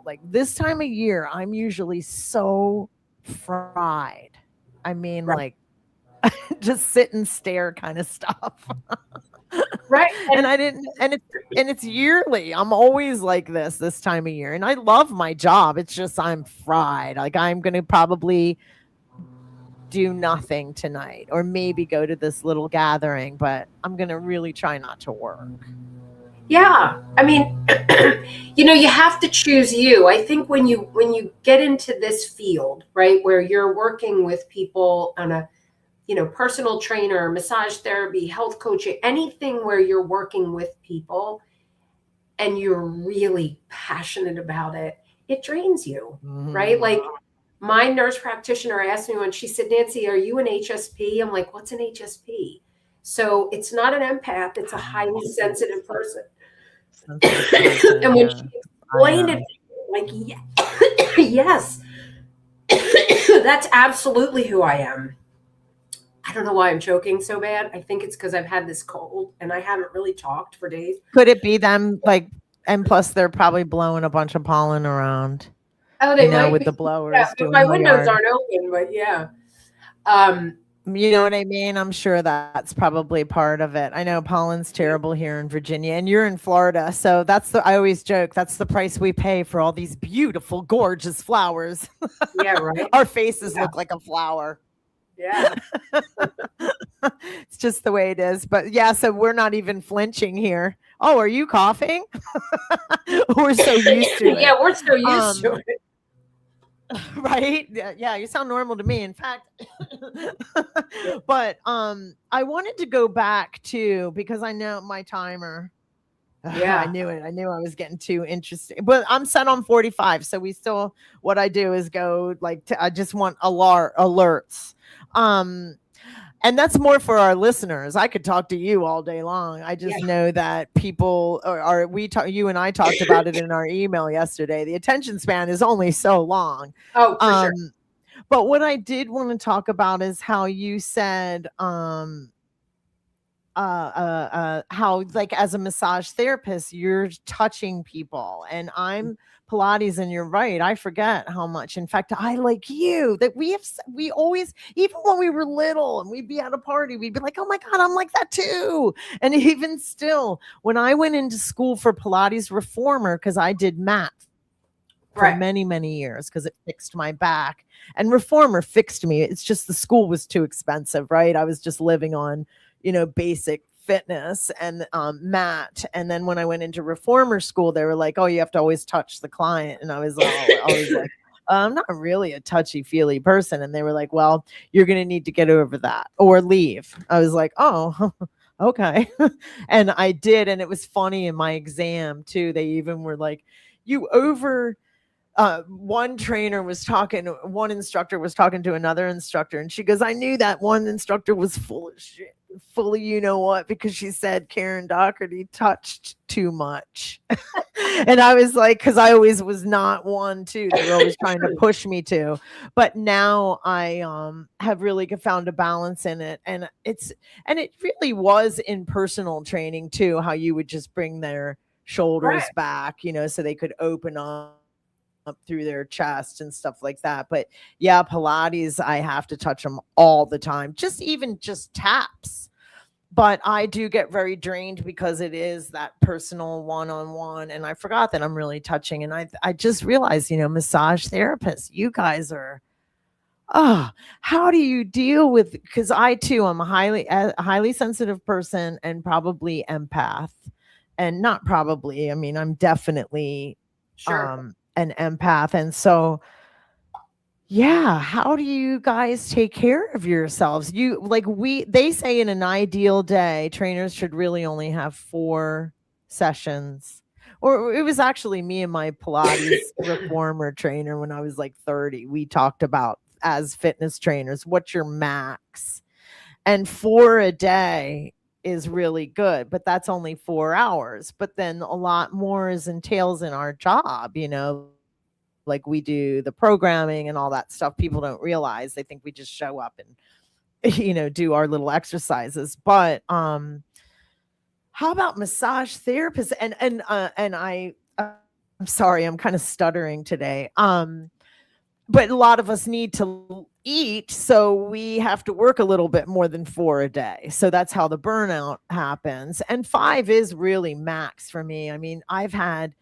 Like this time of year, I'm usually so fried. I mean, like just sit and stare kind of stuff. Right. And it's yearly. I'm always like this time of year. And I love my job. It's just I'm fried. Like I'm going to probably do nothing tonight, or maybe go to this little gathering, but I'm going to really try not to work. Yeah. I mean, you have to choose you. I think when you get into this field, right, where you're working with people on a personal trainer, massage therapy, health coaching, anything where you're working with people and you're really passionate about it, it drains you, right? Like my nurse practitioner asked me when she said, Nancy, are you an HSP? I'm like, what's an HSP? So it's not an empath. It's a highly sensitive person. And when she explained it, like, yes, that's absolutely who I am. I don't know why I'm choking so bad. I think it's because I've had this cold and I haven't really talked for days. Could it be them? Like, and plus they're probably blowing a bunch of pollen around. Oh, they might with be. the blowers. Yeah, but my windows aren't open, but yeah. You know what I mean? I'm sure that's probably part of it. I know pollen's terrible here in Virginia, and you're in Florida. So I always joke, that's the price we pay for all these beautiful, gorgeous flowers. Yeah, right. Our faces look like a flower. Yeah. It's just the way it is. But yeah, so we're not even flinching here. Oh, are you coughing? We're so used to it. Yeah, we're so used to it. Right? Yeah, you sound normal to me, in fact. But I wanted to go back to, because I know my timer. Yeah, I knew it. I knew I was getting too interested. But I'm set on 45. So what I do is go I just want alerts. And that's more for our listeners. I could talk to you all day long. I just know that people you and I talked about it in our email yesterday. The attention span is only so long. Oh, for sure. But what I did want to talk about is how you said, how like as a massage therapist, you're touching people, and I'm Pilates, and you're right. I forget how much. In fact, I like you that we always, even when we were little and we'd be at a party, we'd be like, oh my God, I'm like that too. And even still, when I went into school for Pilates reformer, because I did mat for many, many years, because it fixed my back, and reformer fixed me. It's just the school was too expensive, right? I was just living on, basic fitness and mat. And then when I went into reformer school, they were like, oh, you have to always touch the client. And I was like, I'm not really a touchy-feely person. And they were like, well, you're going to need to get over that or leave. I was like, oh, okay. And I did. And it was funny in my exam too. They even were like, one instructor was talking to another instructor, and she goes, I knew that one instructor was full of shit, full of you know what, because she said Karen Dougherty touched too much. And I was like, because I always was not one too. They were always trying to push me to. But now I have really found a balance in it. And it really was in personal training too, how you would just bring their shoulders back, so they could open up through their chest and stuff like that. But yeah, Pilates, I have to touch them all the time, even just taps. But I do get very drained because it is that personal one-on-one. And I forgot that I'm really touching. And I just realized, massage therapists, you guys are, how do you deal with, because I too am a highly sensitive person and probably empath. And not probably, I mean, I'm definitely an empath. And so, yeah, how do you guys take care of yourselves? They say in an ideal day, trainers should really only have 4 sessions. Or it was actually me and my Pilates reformer trainer when I was like 30. We talked about, as fitness trainers, what's your max? And 4 a day is really good, but that's only 4 hours. But then a lot more entails in our job, like we do the programming and all that stuff. People don't realize. They think we just show up and, do our little exercises. But how about massage therapists? And I'm sorry, I'm kind of stuttering today. But a lot of us need to eat, so we have to work a little bit more than 4 a day. So that's how the burnout happens. And 5 is really max for me. I mean, I've had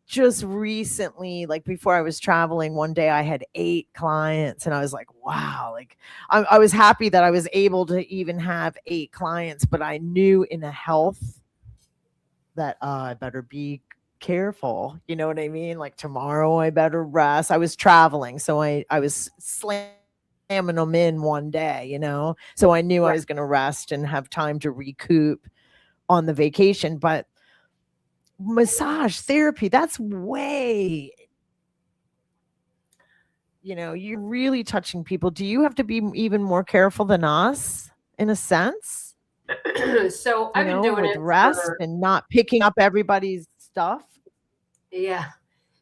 just recently, like before I was traveling, one day I had 8 clients, and I was like, wow, like I was happy that I was able to even have 8 clients, but I knew in a health that I better be careful. You know what I mean? Like tomorrow I better rest. I was traveling, so I was slamming them in one day, so I knew I was going to rest and have time to recoup on the vacation. But massage therapy, that's way, you're really touching people. Do you have to be even more careful than us in a sense? So I've been doing with it rest and not picking up everybody's stuff. Yeah.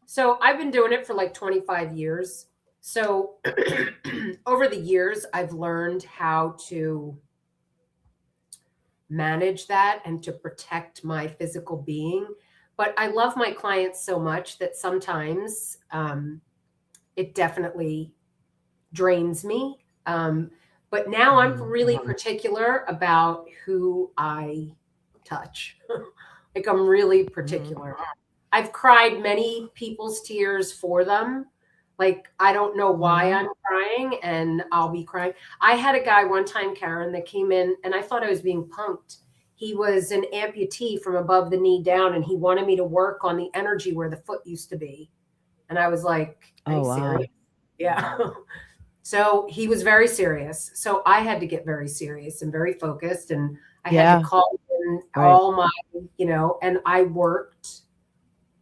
So I've been doing it for like 25 years. So over the years, I've learned how to manage that and to protect my physical being. But I love my clients so much that sometimes it definitely drains me. But now I'm really particular about who I touch. Like I'm really particular. I've cried many people's tears for them. Like, I don't know why I'm crying, and I'll be crying. I had a guy one time, Karen, that came in, and I thought I was being punked. He was an amputee from above the knee down, and he wanted me to work on the energy where the foot used to be. And I was like, are you serious? Yeah. So he was very serious. So I had to get very serious and very focused, and I had to call in all my, and I worked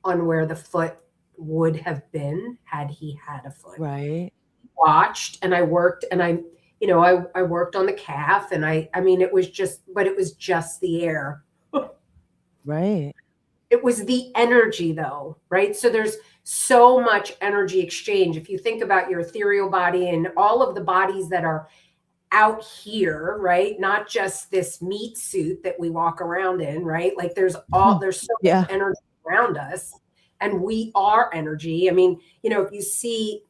on where the foot would have been had he had a foot. Right. Watched, and I worked, and I worked on the calf, and I mean, it was just the air. Right. It was the energy though, right? So there's so much energy exchange. If you think about your ethereal body and all of the bodies that are out here, right? Not just this meat suit that we walk around in, right? Like there's so much energy around us. And we are energy. I mean, if you see,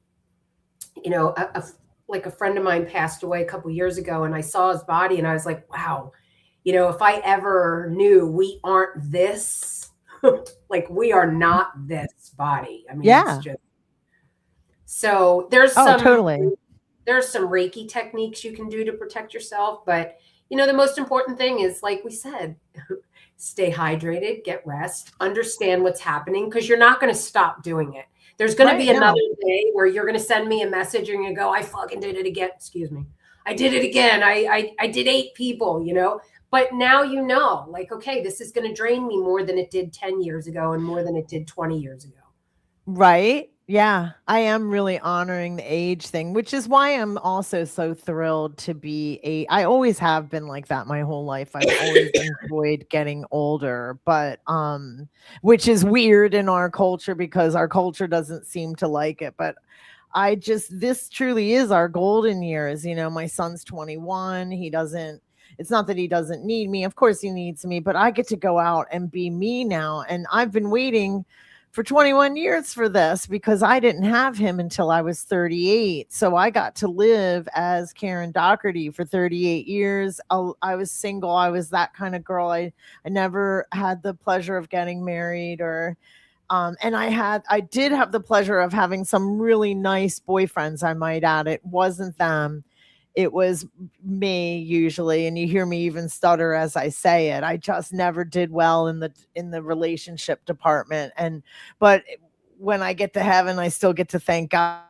like a friend of mine passed away a couple of years ago, and I saw his body, and I was like, wow, if I ever knew we aren't this, like we are not this body. I mean, it's just, so there's some Reiki techniques you can do to protect yourself. But, the most important thing is, like we said, stay hydrated, get rest, understand what's happening, because you're not going to stop doing it. There's going to be another day where you're going to send me a message and you're going to go, I fucking did it again. Excuse me. I did it again. I did 8 people, you know, but now, you know, like, okay, this is going to drain me more than it did 10 years ago and more than it did 20 years ago. Right. Yeah. I am really honoring the age thing, which is why I'm also so thrilled to be I always have been like that my whole life. I've always enjoyed getting older, but which is weird in our culture because our culture doesn't seem to like it. But this truly is our golden years. You know, my son's 21. It's not that he doesn't need me. Of course he needs me, but I get to go out and be me now. And I've been waiting for 21 years for this because I didn't have him until I was 38. So I got to live as Karen Dougherty for 38 years. I was single. I was that kind of girl. I never had the pleasure of getting married and I did have the pleasure of having some really nice boyfriends, I might add. It wasn't them. It was me usually, and you hear me even stutter as I say it. I just never did well in the relationship department. But when I get to heaven, I still get to thank God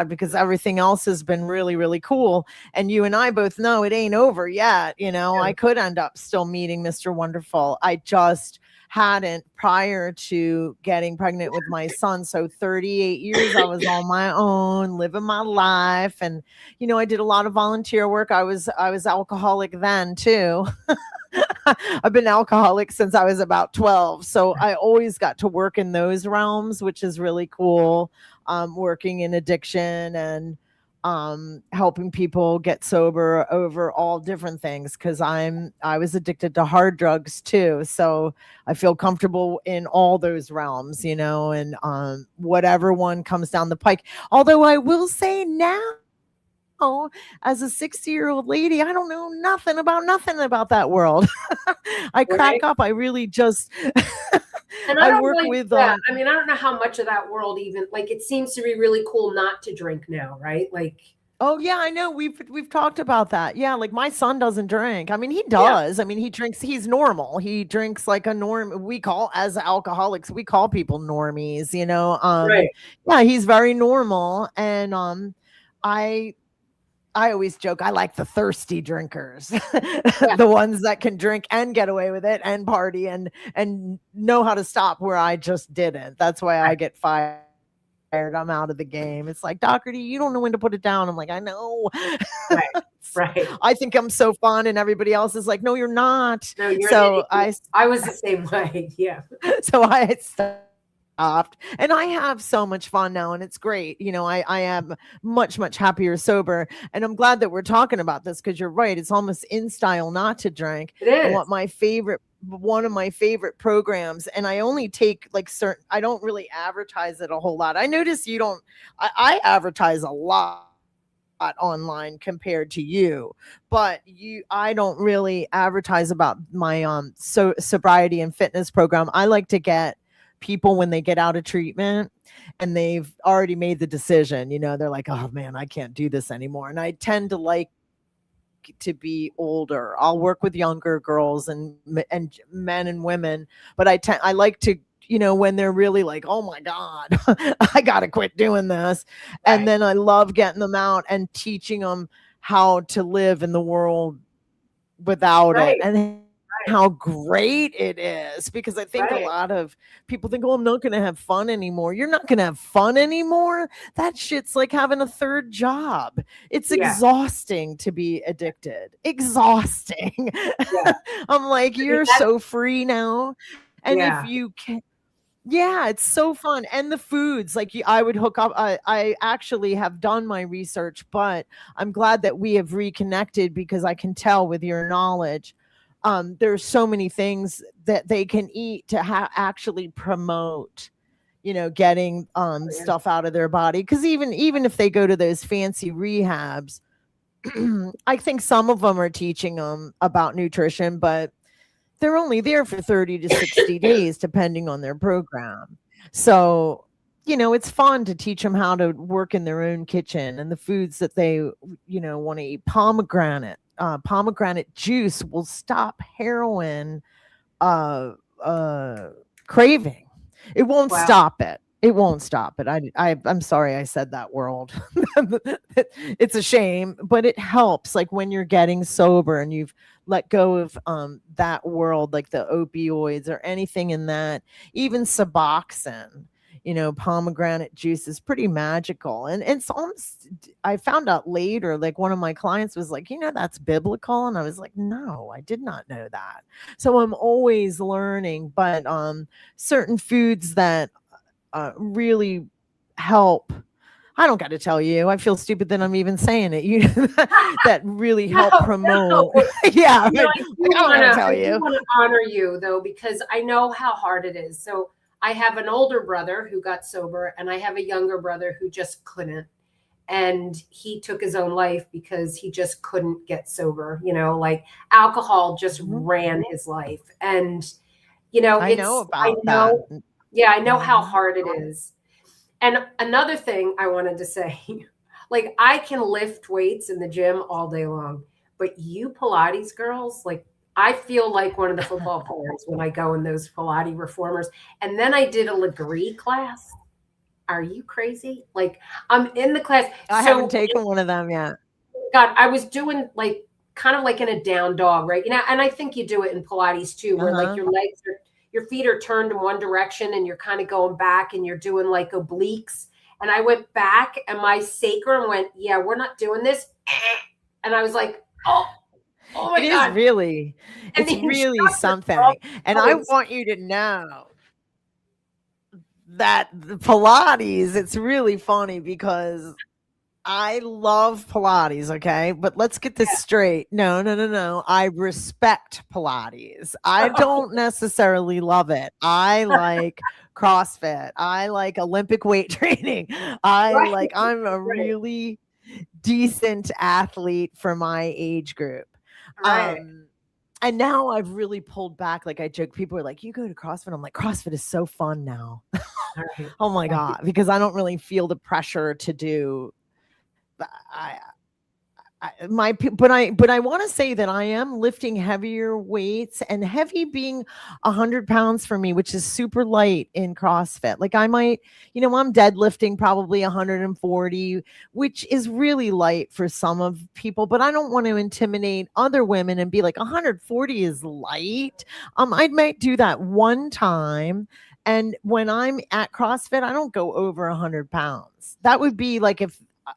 because everything else has been really, really cool. And you and I both know it ain't over yet. You know, I could end up still meeting Mr. Wonderful. I just hadn't prior to getting pregnant with my son. So 38 years I was on my own, living my life. And, you know, I did a lot of volunteer work. I was alcoholic then too. I've been alcoholic since I was about 12. So I always got to work in those realms, which is really cool. Working in addiction and helping people get sober over all different things because I was addicted to hard drugs too. So I feel comfortable in all those realms, you know, and whatever one comes down the pike. Although I will say now, as a 60-year-old lady, I don't know nothing about that world. I crack up. I really just and I work really, with I mean, I don't know how much of that world even, like, it seems to be really cool not to drink now, right? Like, oh yeah, I know. We've talked about that. Yeah, like my son doesn't drink. I mean, he does. Yeah. I mean, he drinks. He's normal. He drinks like a norm. We call, as alcoholics, we call people normies. You know. Right. Yeah, he's very normal, and I always joke I like the thirsty drinkers, the ones that can drink and get away with it and party and know how to stop where I just didn't. That's why I get fired. I'm out of the game. It's like, Dougherty, you don't know when to put it down. I'm like, I know. Right. I think I'm so fun, and everybody else is like, no, you're not. No, you're I was the same way. Yeah. So I stopped, and I have so much fun now, and it's great. You know, I am much happier sober, and I'm glad that we're talking about this because you're right. It's almost in style not to drink. It is. And one of my favorite programs, and I only take like certain, I don't really advertise it a whole lot. I notice you don't, I advertise a lot online compared to you, but I don't really advertise about my sobriety and fitness program. I like to get people when they get out of treatment and they've already made the decision, you know, they're like, oh man, I can't do this anymore. And I tend to like to be older. I'll work with younger girls and men and women, but I like to, you know, when they're really like, oh my God, I got to quit doing this. Right. And then I love getting them out and teaching them how to live in the world without it. And how great it is, because I think a lot of people think, oh, I'm not going to have fun anymore. You're not going to have fun anymore. That shit's like having a third job. It's exhausting to be addicted. Exhausting. Yeah. I'm like, you're so free now. And if you can, it's so fun. And the foods, like I would hook up. I actually have done my research, but I'm glad that we have reconnected because I can tell with your knowledge. There's so many things that they can eat to actually promote, you know, getting stuff out of their body. Because even if they go to those fancy rehabs, I think some of them are teaching them about nutrition, but they're only there for 30 to 60 days, depending on their program. So, you know, it's fun to teach them how to work in their own kitchen and the foods that they, you know, want to eat. Pomegranate juice will stop heroin craving. It won't stop it. It won't stop. But I'm sorry I said that world. It's a shame, but it helps. Like when you're getting sober and you've let go of that world, like the opioids or anything in that, even Suboxone, pomegranate juice is pretty magical. And it's almost, I found out later, like one of my clients was like, that's biblical. And I was like, no, I did not know that. So I'm always learning, but certain foods that really help. I don't got to tell you. I feel stupid that I'm even saying it. That really help promote. No. Yeah, I want to to honor you though, because I know how hard it is. So I have an older brother who got sober, and I have a younger brother who just couldn't. And he took his own life because he just couldn't get sober. Like alcohol just ran his life. And I know about that. Yeah, I know how hard it is. And another thing I wanted to say, like I can lift weights in the gym all day long, but you Pilates girls, like I feel like one of the football players when I go in those Pilates reformers. And then I did a Legree class. Are you crazy? Like I'm in the class. I haven't taken one of them yet. God, I was doing like kind of like in a down dog, right? And I think you do it in Pilates too, where like your feet are turned in one direction and you're kind of going back and you're doing like obliques. And I went back and my sacrum went, yeah, we're not doing this. And I was like, oh my God. It's really something. And I want you to know that the Pilates, it's really funny because I love Pilates, okay? But let's get this straight. No. I respect Pilates. I don't necessarily love it. I like CrossFit. I like Olympic weight training. I'm a really decent athlete for my age group. Right. And now I've really pulled back. Like I joke, people are like, you go to CrossFit. I'm like, CrossFit is so fun now. Oh my God. Because I don't really feel the pressure to do but I want to say that I am lifting heavier weights, and heavy being 100 pounds for me, which is super light in CrossFit. Like I might, I'm deadlifting probably 140, which is really light for some of people, but I don't want to intimidate other women and be like 140 is light. I might do that one time. And when I'm at CrossFit, I don't go over 100 pounds. That would be like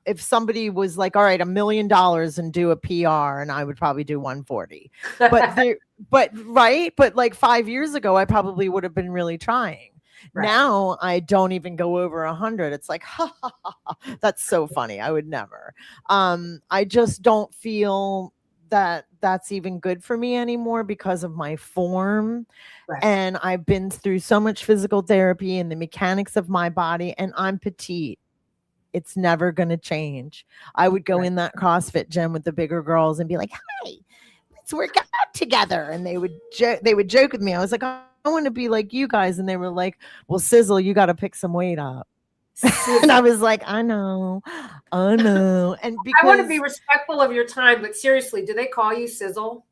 if somebody was like, all right, $1 million and do a PR, and I would probably do 140, but like 5 years ago, I probably would have been really trying. Right. Now I don't even go over 100. It's like, that's so funny. I would never. I just don't feel that that's even good for me anymore because of my form. Right. And I've been through so much physical therapy and the mechanics of my body, and I'm petite. It's never going to change. I would go in that CrossFit gym with the bigger girls and be like, "Hi, let's work out together." And they would joke with me. I was like, "I want to be like you guys." And they were like, "Well, Sizzle, you got to pick some weight up." And I was like, I know. And because I want to be respectful of your time, but seriously, do they call you Sizzle?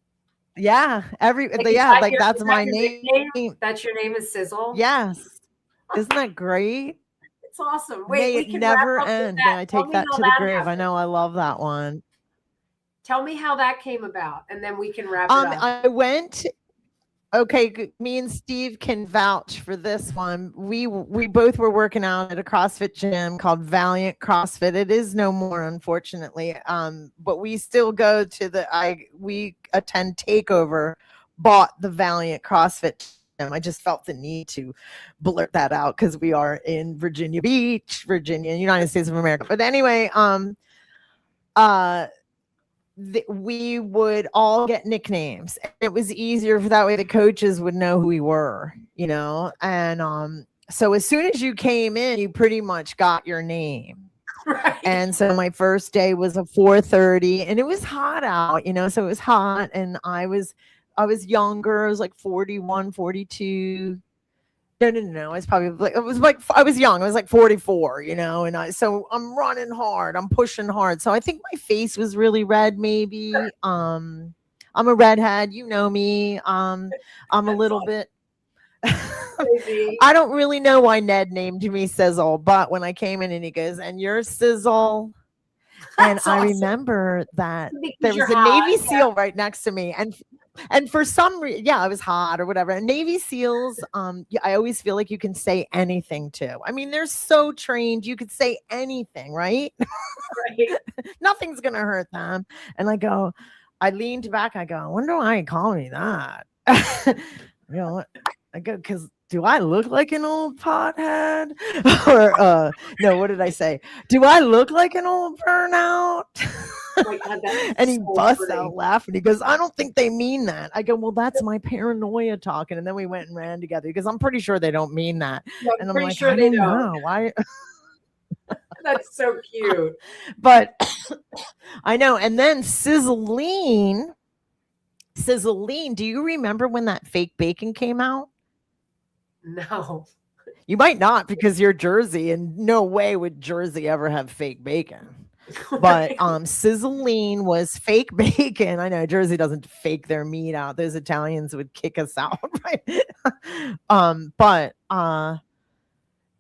Yeah, that's my name. That's your name is Sizzle. Yes, isn't that great? It's awesome. Wait, May it never end. May I take that to the grave? Happened. I know I love that one. Tell me how that came about, and then we can wrap it up. I went. Okay, me and Steve can vouch for this one. We both were working out at a CrossFit gym called Valiant CrossFit. It is no more, unfortunately. But we still go to we attend Takeover. Bought the Valiant CrossFit. I just felt the need to blurt that out because we are in Virginia Beach, Virginia, United States of America. But anyway, we would all get nicknames. It was easier for that way the coaches would know who we were, And so as soon as you came in, you pretty much got your name. Right. And so my first day was a 4:30, and it was hot out, so it was hot, and I was younger. I was like 41, 42. No. I was probably I was young. I was like 44, and so I'm running hard. I'm pushing hard. So I think my face was really red, maybe. I'm a redhead. You know me. I'm a little bit. Crazy. I don't really know why Ned named me Sizzle, but when I came in and he goes, and you're Sizzle. And That's I awesome. remember that Because there you're was a hot, Navy SEAL right next to me. And for some reason, yeah, I was hot or whatever. And Navy SEALs, I always feel like you can say anything to. I mean, they're so trained. You could say anything, right? Right. Nothing's going to hurt them. And I leaned back. I go, I wonder why he called me that. You know, I go, because do I look like an old pothead? Or no, what did I say? Do I look like an old burnout? Oh my God, that's And he so busts funny. out laughing. He goes, I don't think they mean that. I go, well, that's my paranoia talking. And then we went and ran together because I'm pretty sure they don't mean that. Yeah, And I'm pretty like, sure I they don't don't. know why. That's so cute. But I know. And then Sizzling, do you remember when that fake bacon came out? No. You might not because you're Jersey, and no way would Jersey ever have fake bacon. But Sizzling was fake bacon. I know Jersey doesn't fake their meat out. Those Italians would kick us out, right? But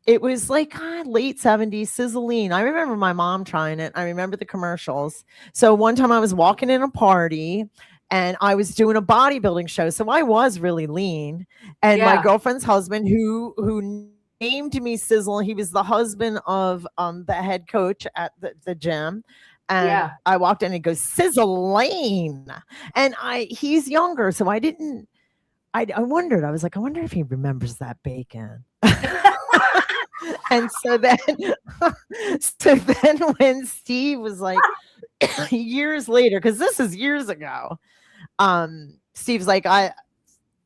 it was like late 70s Sizzling. I remember my mom trying it. I remember the commercials. So one time I was walking in a party and I was doing a bodybuilding show. So I was really lean. And my girlfriend's husband, who named me Sizzle, he was the husband of the head coach at the gym. And I walked in and he goes, Sizzling. And he's younger. So I wondered, I was like, I wonder if he remembers that bacon. And so then when Steve was like years later, because this is years ago, Steve's like,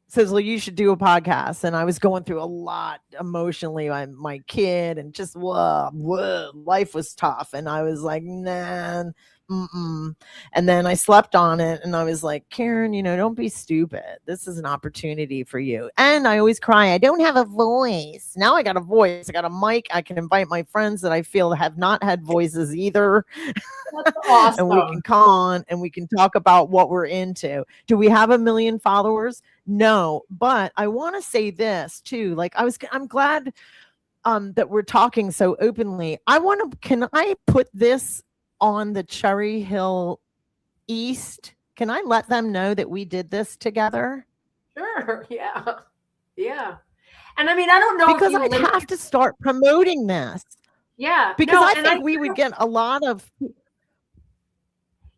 Sizzle, you should do a podcast. And I was going through a lot emotionally, my kid, and just life was tough. And I was like, nah. And then I slept on it and I was like, Karen, don't be stupid. This is an opportunity for you. And I always cry, I don't have a voice. Now I got a voice. I got a mic. I can invite my friends that I feel have not had voices either. That's awesome. And we can come on and we can talk about what we're into. Do we have 1 million followers? No, but I want to say this too. Like I'm glad that we're talking so openly. Can I put this on the Cherry Hill East? Can I let them know that we did this together? Sure. Yeah. Yeah. And I mean, I don't know because I'd have to start promoting this. Yeah. Because I think we would get a lot of.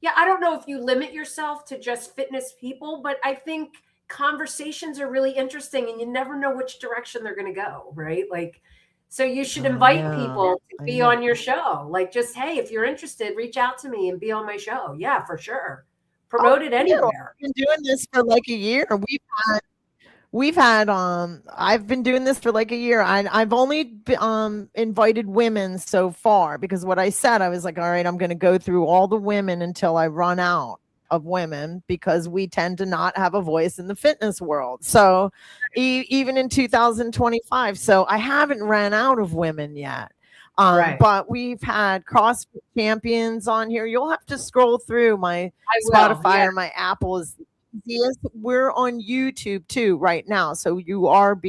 Yeah. I don't know if you limit yourself to just fitness people, but I think conversations are really interesting and you never know which direction they're going to go. Right. Like, so you should invite people to be on your show. Like, just, hey, if you're interested, reach out to me and be on my show. Yeah, for sure. Promote it anywhere. I've been doing this for like a year. I've been doing this for like a year. I've only invited women so far because what I said, I was like, all right, I'm going to go through all the women until I run out of women because we tend to not have a voice in the fitness world. So even in 2025, so I haven't ran out of women yet. But we've had CrossFit champions on here. You'll have to scroll through my Spotify or my Apple. Yes, we're on YouTube too right now. So you are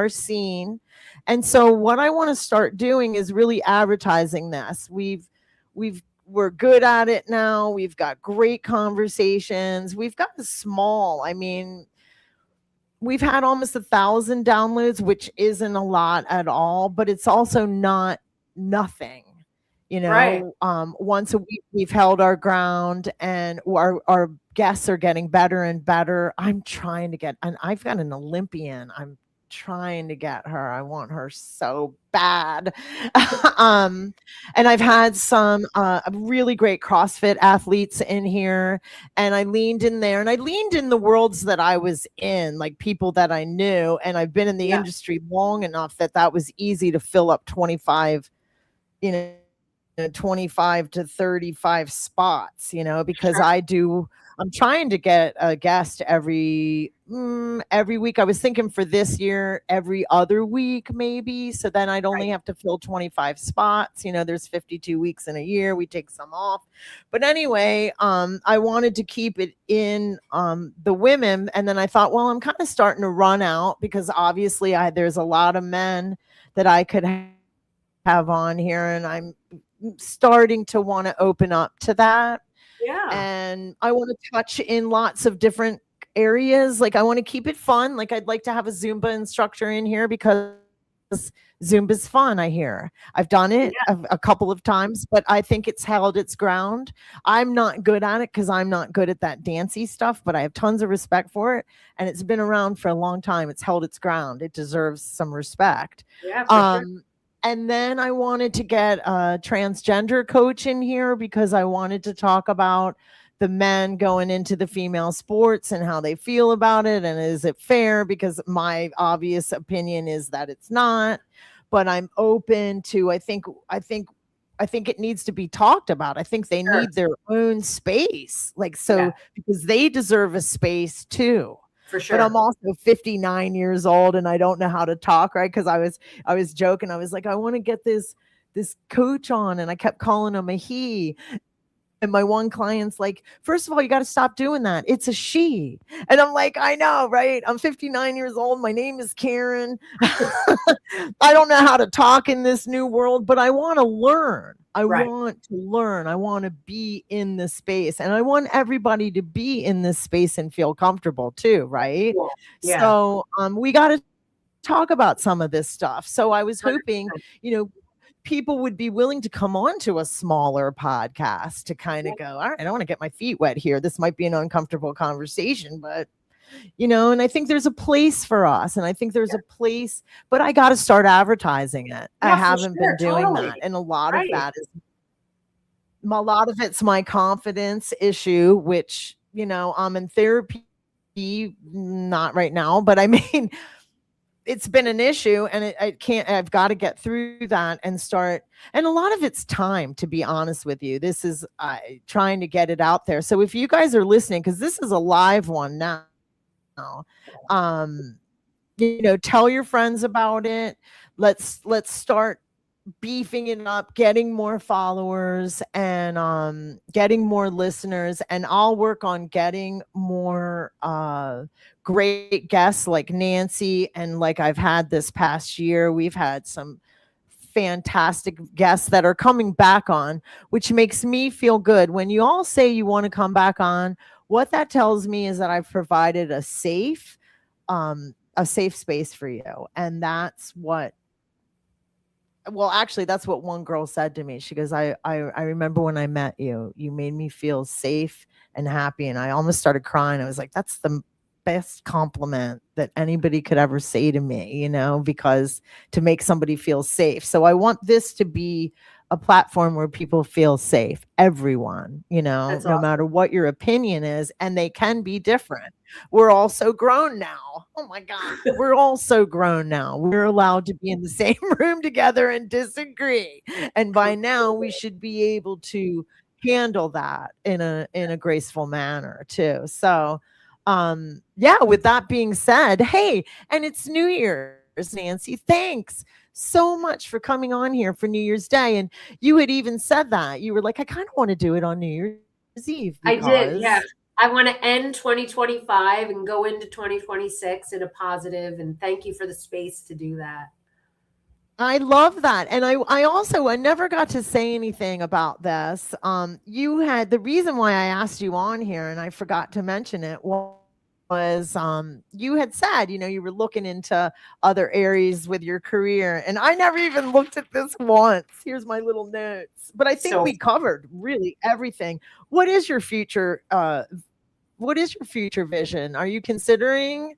seen. And so what I want to start doing is really advertising this. We're good at it now. We've got great conversations. We've got we've had almost 1,000 downloads, which isn't a lot at all, but it's also not nothing. Once a week we've held our ground and our guests are getting better and better. I've got an Olympian. I'm trying to get her. I want her so bad. And I've had some really great CrossFit athletes in here, and I leaned in there and I leaned in the worlds that I was in, like people that I knew, and I've been in the industry long enough that was easy to fill up 25 to 35 spots, because I do I'm trying to get a guest every week. I was thinking for this year, every other week, maybe. So then I'd only have to fill 25 spots. There's 52 weeks in a year. We take some off. But anyway, I wanted to keep it in the women. And then I thought, well, I'm kind of starting to run out because obviously there's a lot of men that I could have on here. And I'm starting to want to open up to that. Yeah. And I want to touch in lots of different areas. Like I want to keep it fun. Like I'd like to have a Zumba instructor in here because Zumba's fun. I've done it a couple of times, but I think it's held its ground. I'm not good at it because I'm not good at that dancey stuff, but I have tons of respect for it. And it's been around for a long time. It's held its ground. It deserves some respect. Yeah, for sure. And then I wanted to get a transgender coach in here because I wanted to talk about the men going into the female sports and how they feel about it. And is it fair? Because my obvious opinion is that it's not, but I'm open to, I think it needs to be talked about. I think they need their own space. Because they deserve a space too. For sure. But I'm also 59 years old and I don't know how to talk, right? Because I was joking. I was like, I want to get this coach on, and I kept calling him a he. And my one client's like, first of all, you got to stop doing that. It's a she. And I'm like, I know, right? I'm 59 years old. My name is Karen. I don't know how to talk in this new world, but I want to learn. I want to learn. I want to be in this space, and I want everybody to be in this space and feel comfortable too. Right. Cool. Yeah. So, we got to talk about some of this stuff. So I was 100%. hoping, people would be willing to come on to a smaller podcast to kind of go, all right, I don't want to get my feet wet here. This might be an uncomfortable conversation, but and I think there's a place for us, and I think there's a place, but I got to start advertising it. I haven't been doing that. And a lot of that is, a lot of it's my confidence issue, which, I'm in therapy, not right now, but I mean, it's been an issue, and I've got to get through that and start. And a lot of it's time, to be honest with you. This is trying to get it out there. So if you guys are listening, because this is a live one now, tell your friends about it. Let's start beefing it up, getting more followers and getting more listeners. And I'll work on getting more great guests like Nancy, and like I've had this past year, we've had some fantastic guests that are coming back on, which makes me feel good. When you all say you want to come back on, what that tells me is that I've provided a safe space for you. And that's what one girl said to me. She goes, I remember when I met you, you made me feel safe and happy. And I almost started crying. I was like, that's the best compliment that anybody could ever say to me, because to make somebody feel safe. So I want this to be a platform where people feel safe, everyone, That's no awesome. matter what your opinion is, and they can be different. We're all so grown now. Oh my God. We're all so grown now. We're allowed to be in the same room together and disagree. And by now we should be able to handle that in a graceful manner too. So, with that being said, hey, and it's New Year's, Nancy. Thanks so much for coming on here for New Year's Day. And you had even said that you were like, I kind of want to do it on New Year's Eve. I did. Yeah. I want to end 2025 and go into 2026 in a positive, and thank you for the space to do that. I love that. And I never got to say anything about this. You had the reason why I asked you on here, and I forgot to mention it, was you had said, you were looking into other areas with your career. And I never even looked at this once. Here's my little notes. But I think we covered really everything. What is your future? What is your future vision? Are you considering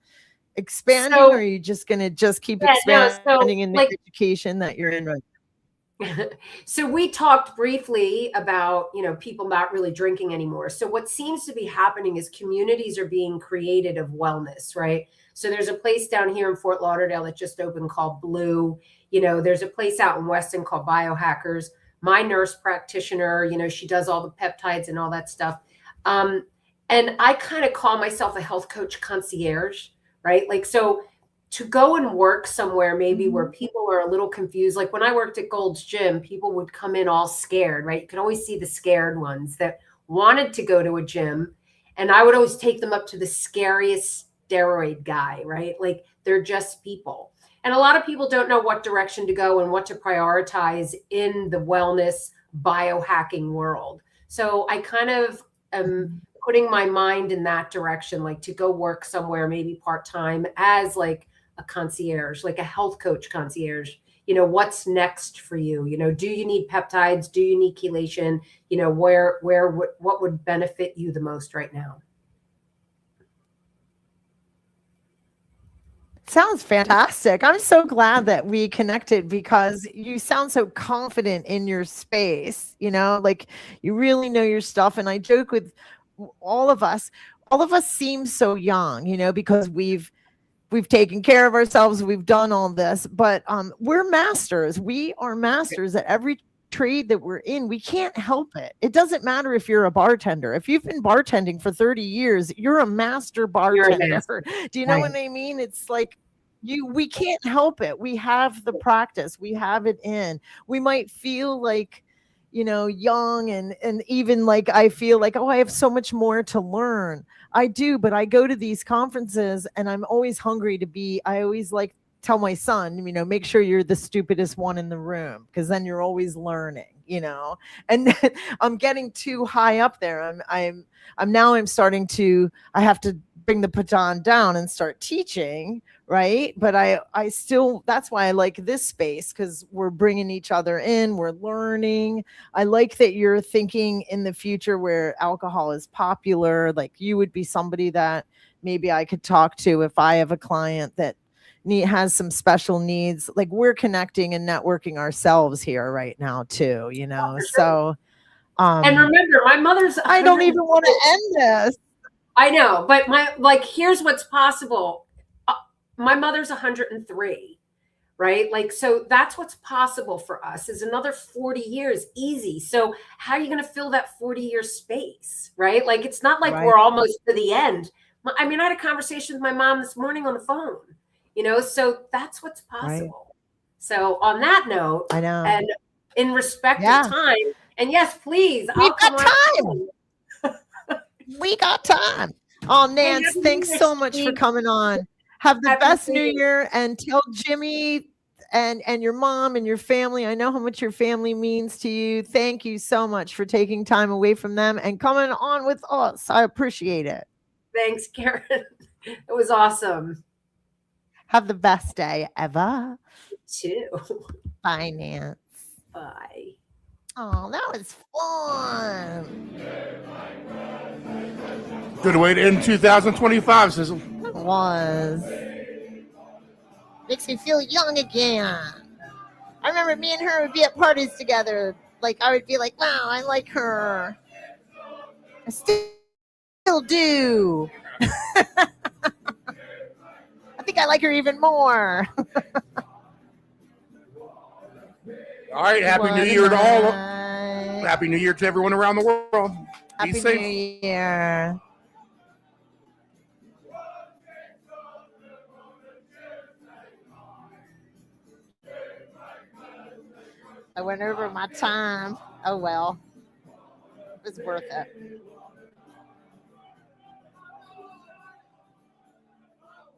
expanding, or are you just going to keep expanding in the education that you're in right now? So we talked briefly about, people not really drinking anymore. So what seems to be happening is communities are being created of wellness, right? So there's a place down here in Fort Lauderdale that just opened called Blue. There's a place out in Weston called Biohackers. My nurse practitioner, she does all the peptides and all that stuff. And I kind of call myself a health coach concierge, right? Like, so to go and work somewhere maybe where people are a little confused. Like when I worked at Gold's Gym, people would come in all scared, right? You could always see the scared ones that wanted to go to a gym. And I would always take them up to the scariest steroid guy, right? Like they're just people. And a lot of people don't know what direction to go and what to prioritize in the wellness biohacking world. So I kind of am putting my mind in that direction, like to go work somewhere, maybe part-time as like a concierge, like a health coach concierge. You know, what's next for you? You know, do you need peptides? Do you need chelation? You know, what would benefit you the most right now? Sounds fantastic. I'm so glad that we connected because you sound so confident in your space, you know, like you really know your stuff. And I joke with all of us seem so young, you know, because we've taken care of ourselves, we've done all this, but we're masters. We are masters at every trade that we're in. We can't help it. It doesn't matter if you're a bartender. If you've been bartending for 30 years, you're a master bartender. Do you know what I mean? It's like we can't help it. We have the practice. We have it in. We might feel like, you know, young and even like I feel like, oh, I have so much more to learn. I do, but I go to these conferences and I'm always hungry to be, I always like tell my son, you know, make sure you're the stupidest one in the room because then you're always learning, you know. And I'm getting too high up there. I'm starting to, I have to bring the baton down and start teaching, right? But I still, that's why I like this space, because we're bringing each other in, we're learning. I like that you're thinking in the future where alcohol is popular. Like you would be somebody that maybe I could talk to if I have a client that has some special needs. Like we're connecting and networking ourselves here right now too, you know. So and remember, my mother's I don't even want to end this. I know, but here's what's possible. My mother's 103, right? Like, so that's what's possible for us is another 40 years easy. So how are you going to fill that 40-year space, right? Like, it's not like we're almost to the end. I mean, I had a conversation with my mom this morning on the phone, you know, so that's what's possible. So on that note, I know, and in respect of time, and yes, please, I'll come time. We got time. Oh, Nance, thanks so much for coming on. Have the best New Year, and tell Jimmy and your mom and your family. I know how much your family means to you. Thank you so much for taking time away from them and coming on with us. I appreciate it. Thanks, Karen. It was awesome. Have the best day ever. You too. Bye, Nance. Bye. Oh, that was fun. Good way to end 2025, Sizzle. It was. Makes me feel young again. I remember me and her would be at parties together. Like, I would be like, wow, I like her. I still do. I think I like her even more. All right. Happy New Year to all. Happy New Year to everyone around the world. Be safe. Happy New Year. I went over my time. Oh, well. It was worth it.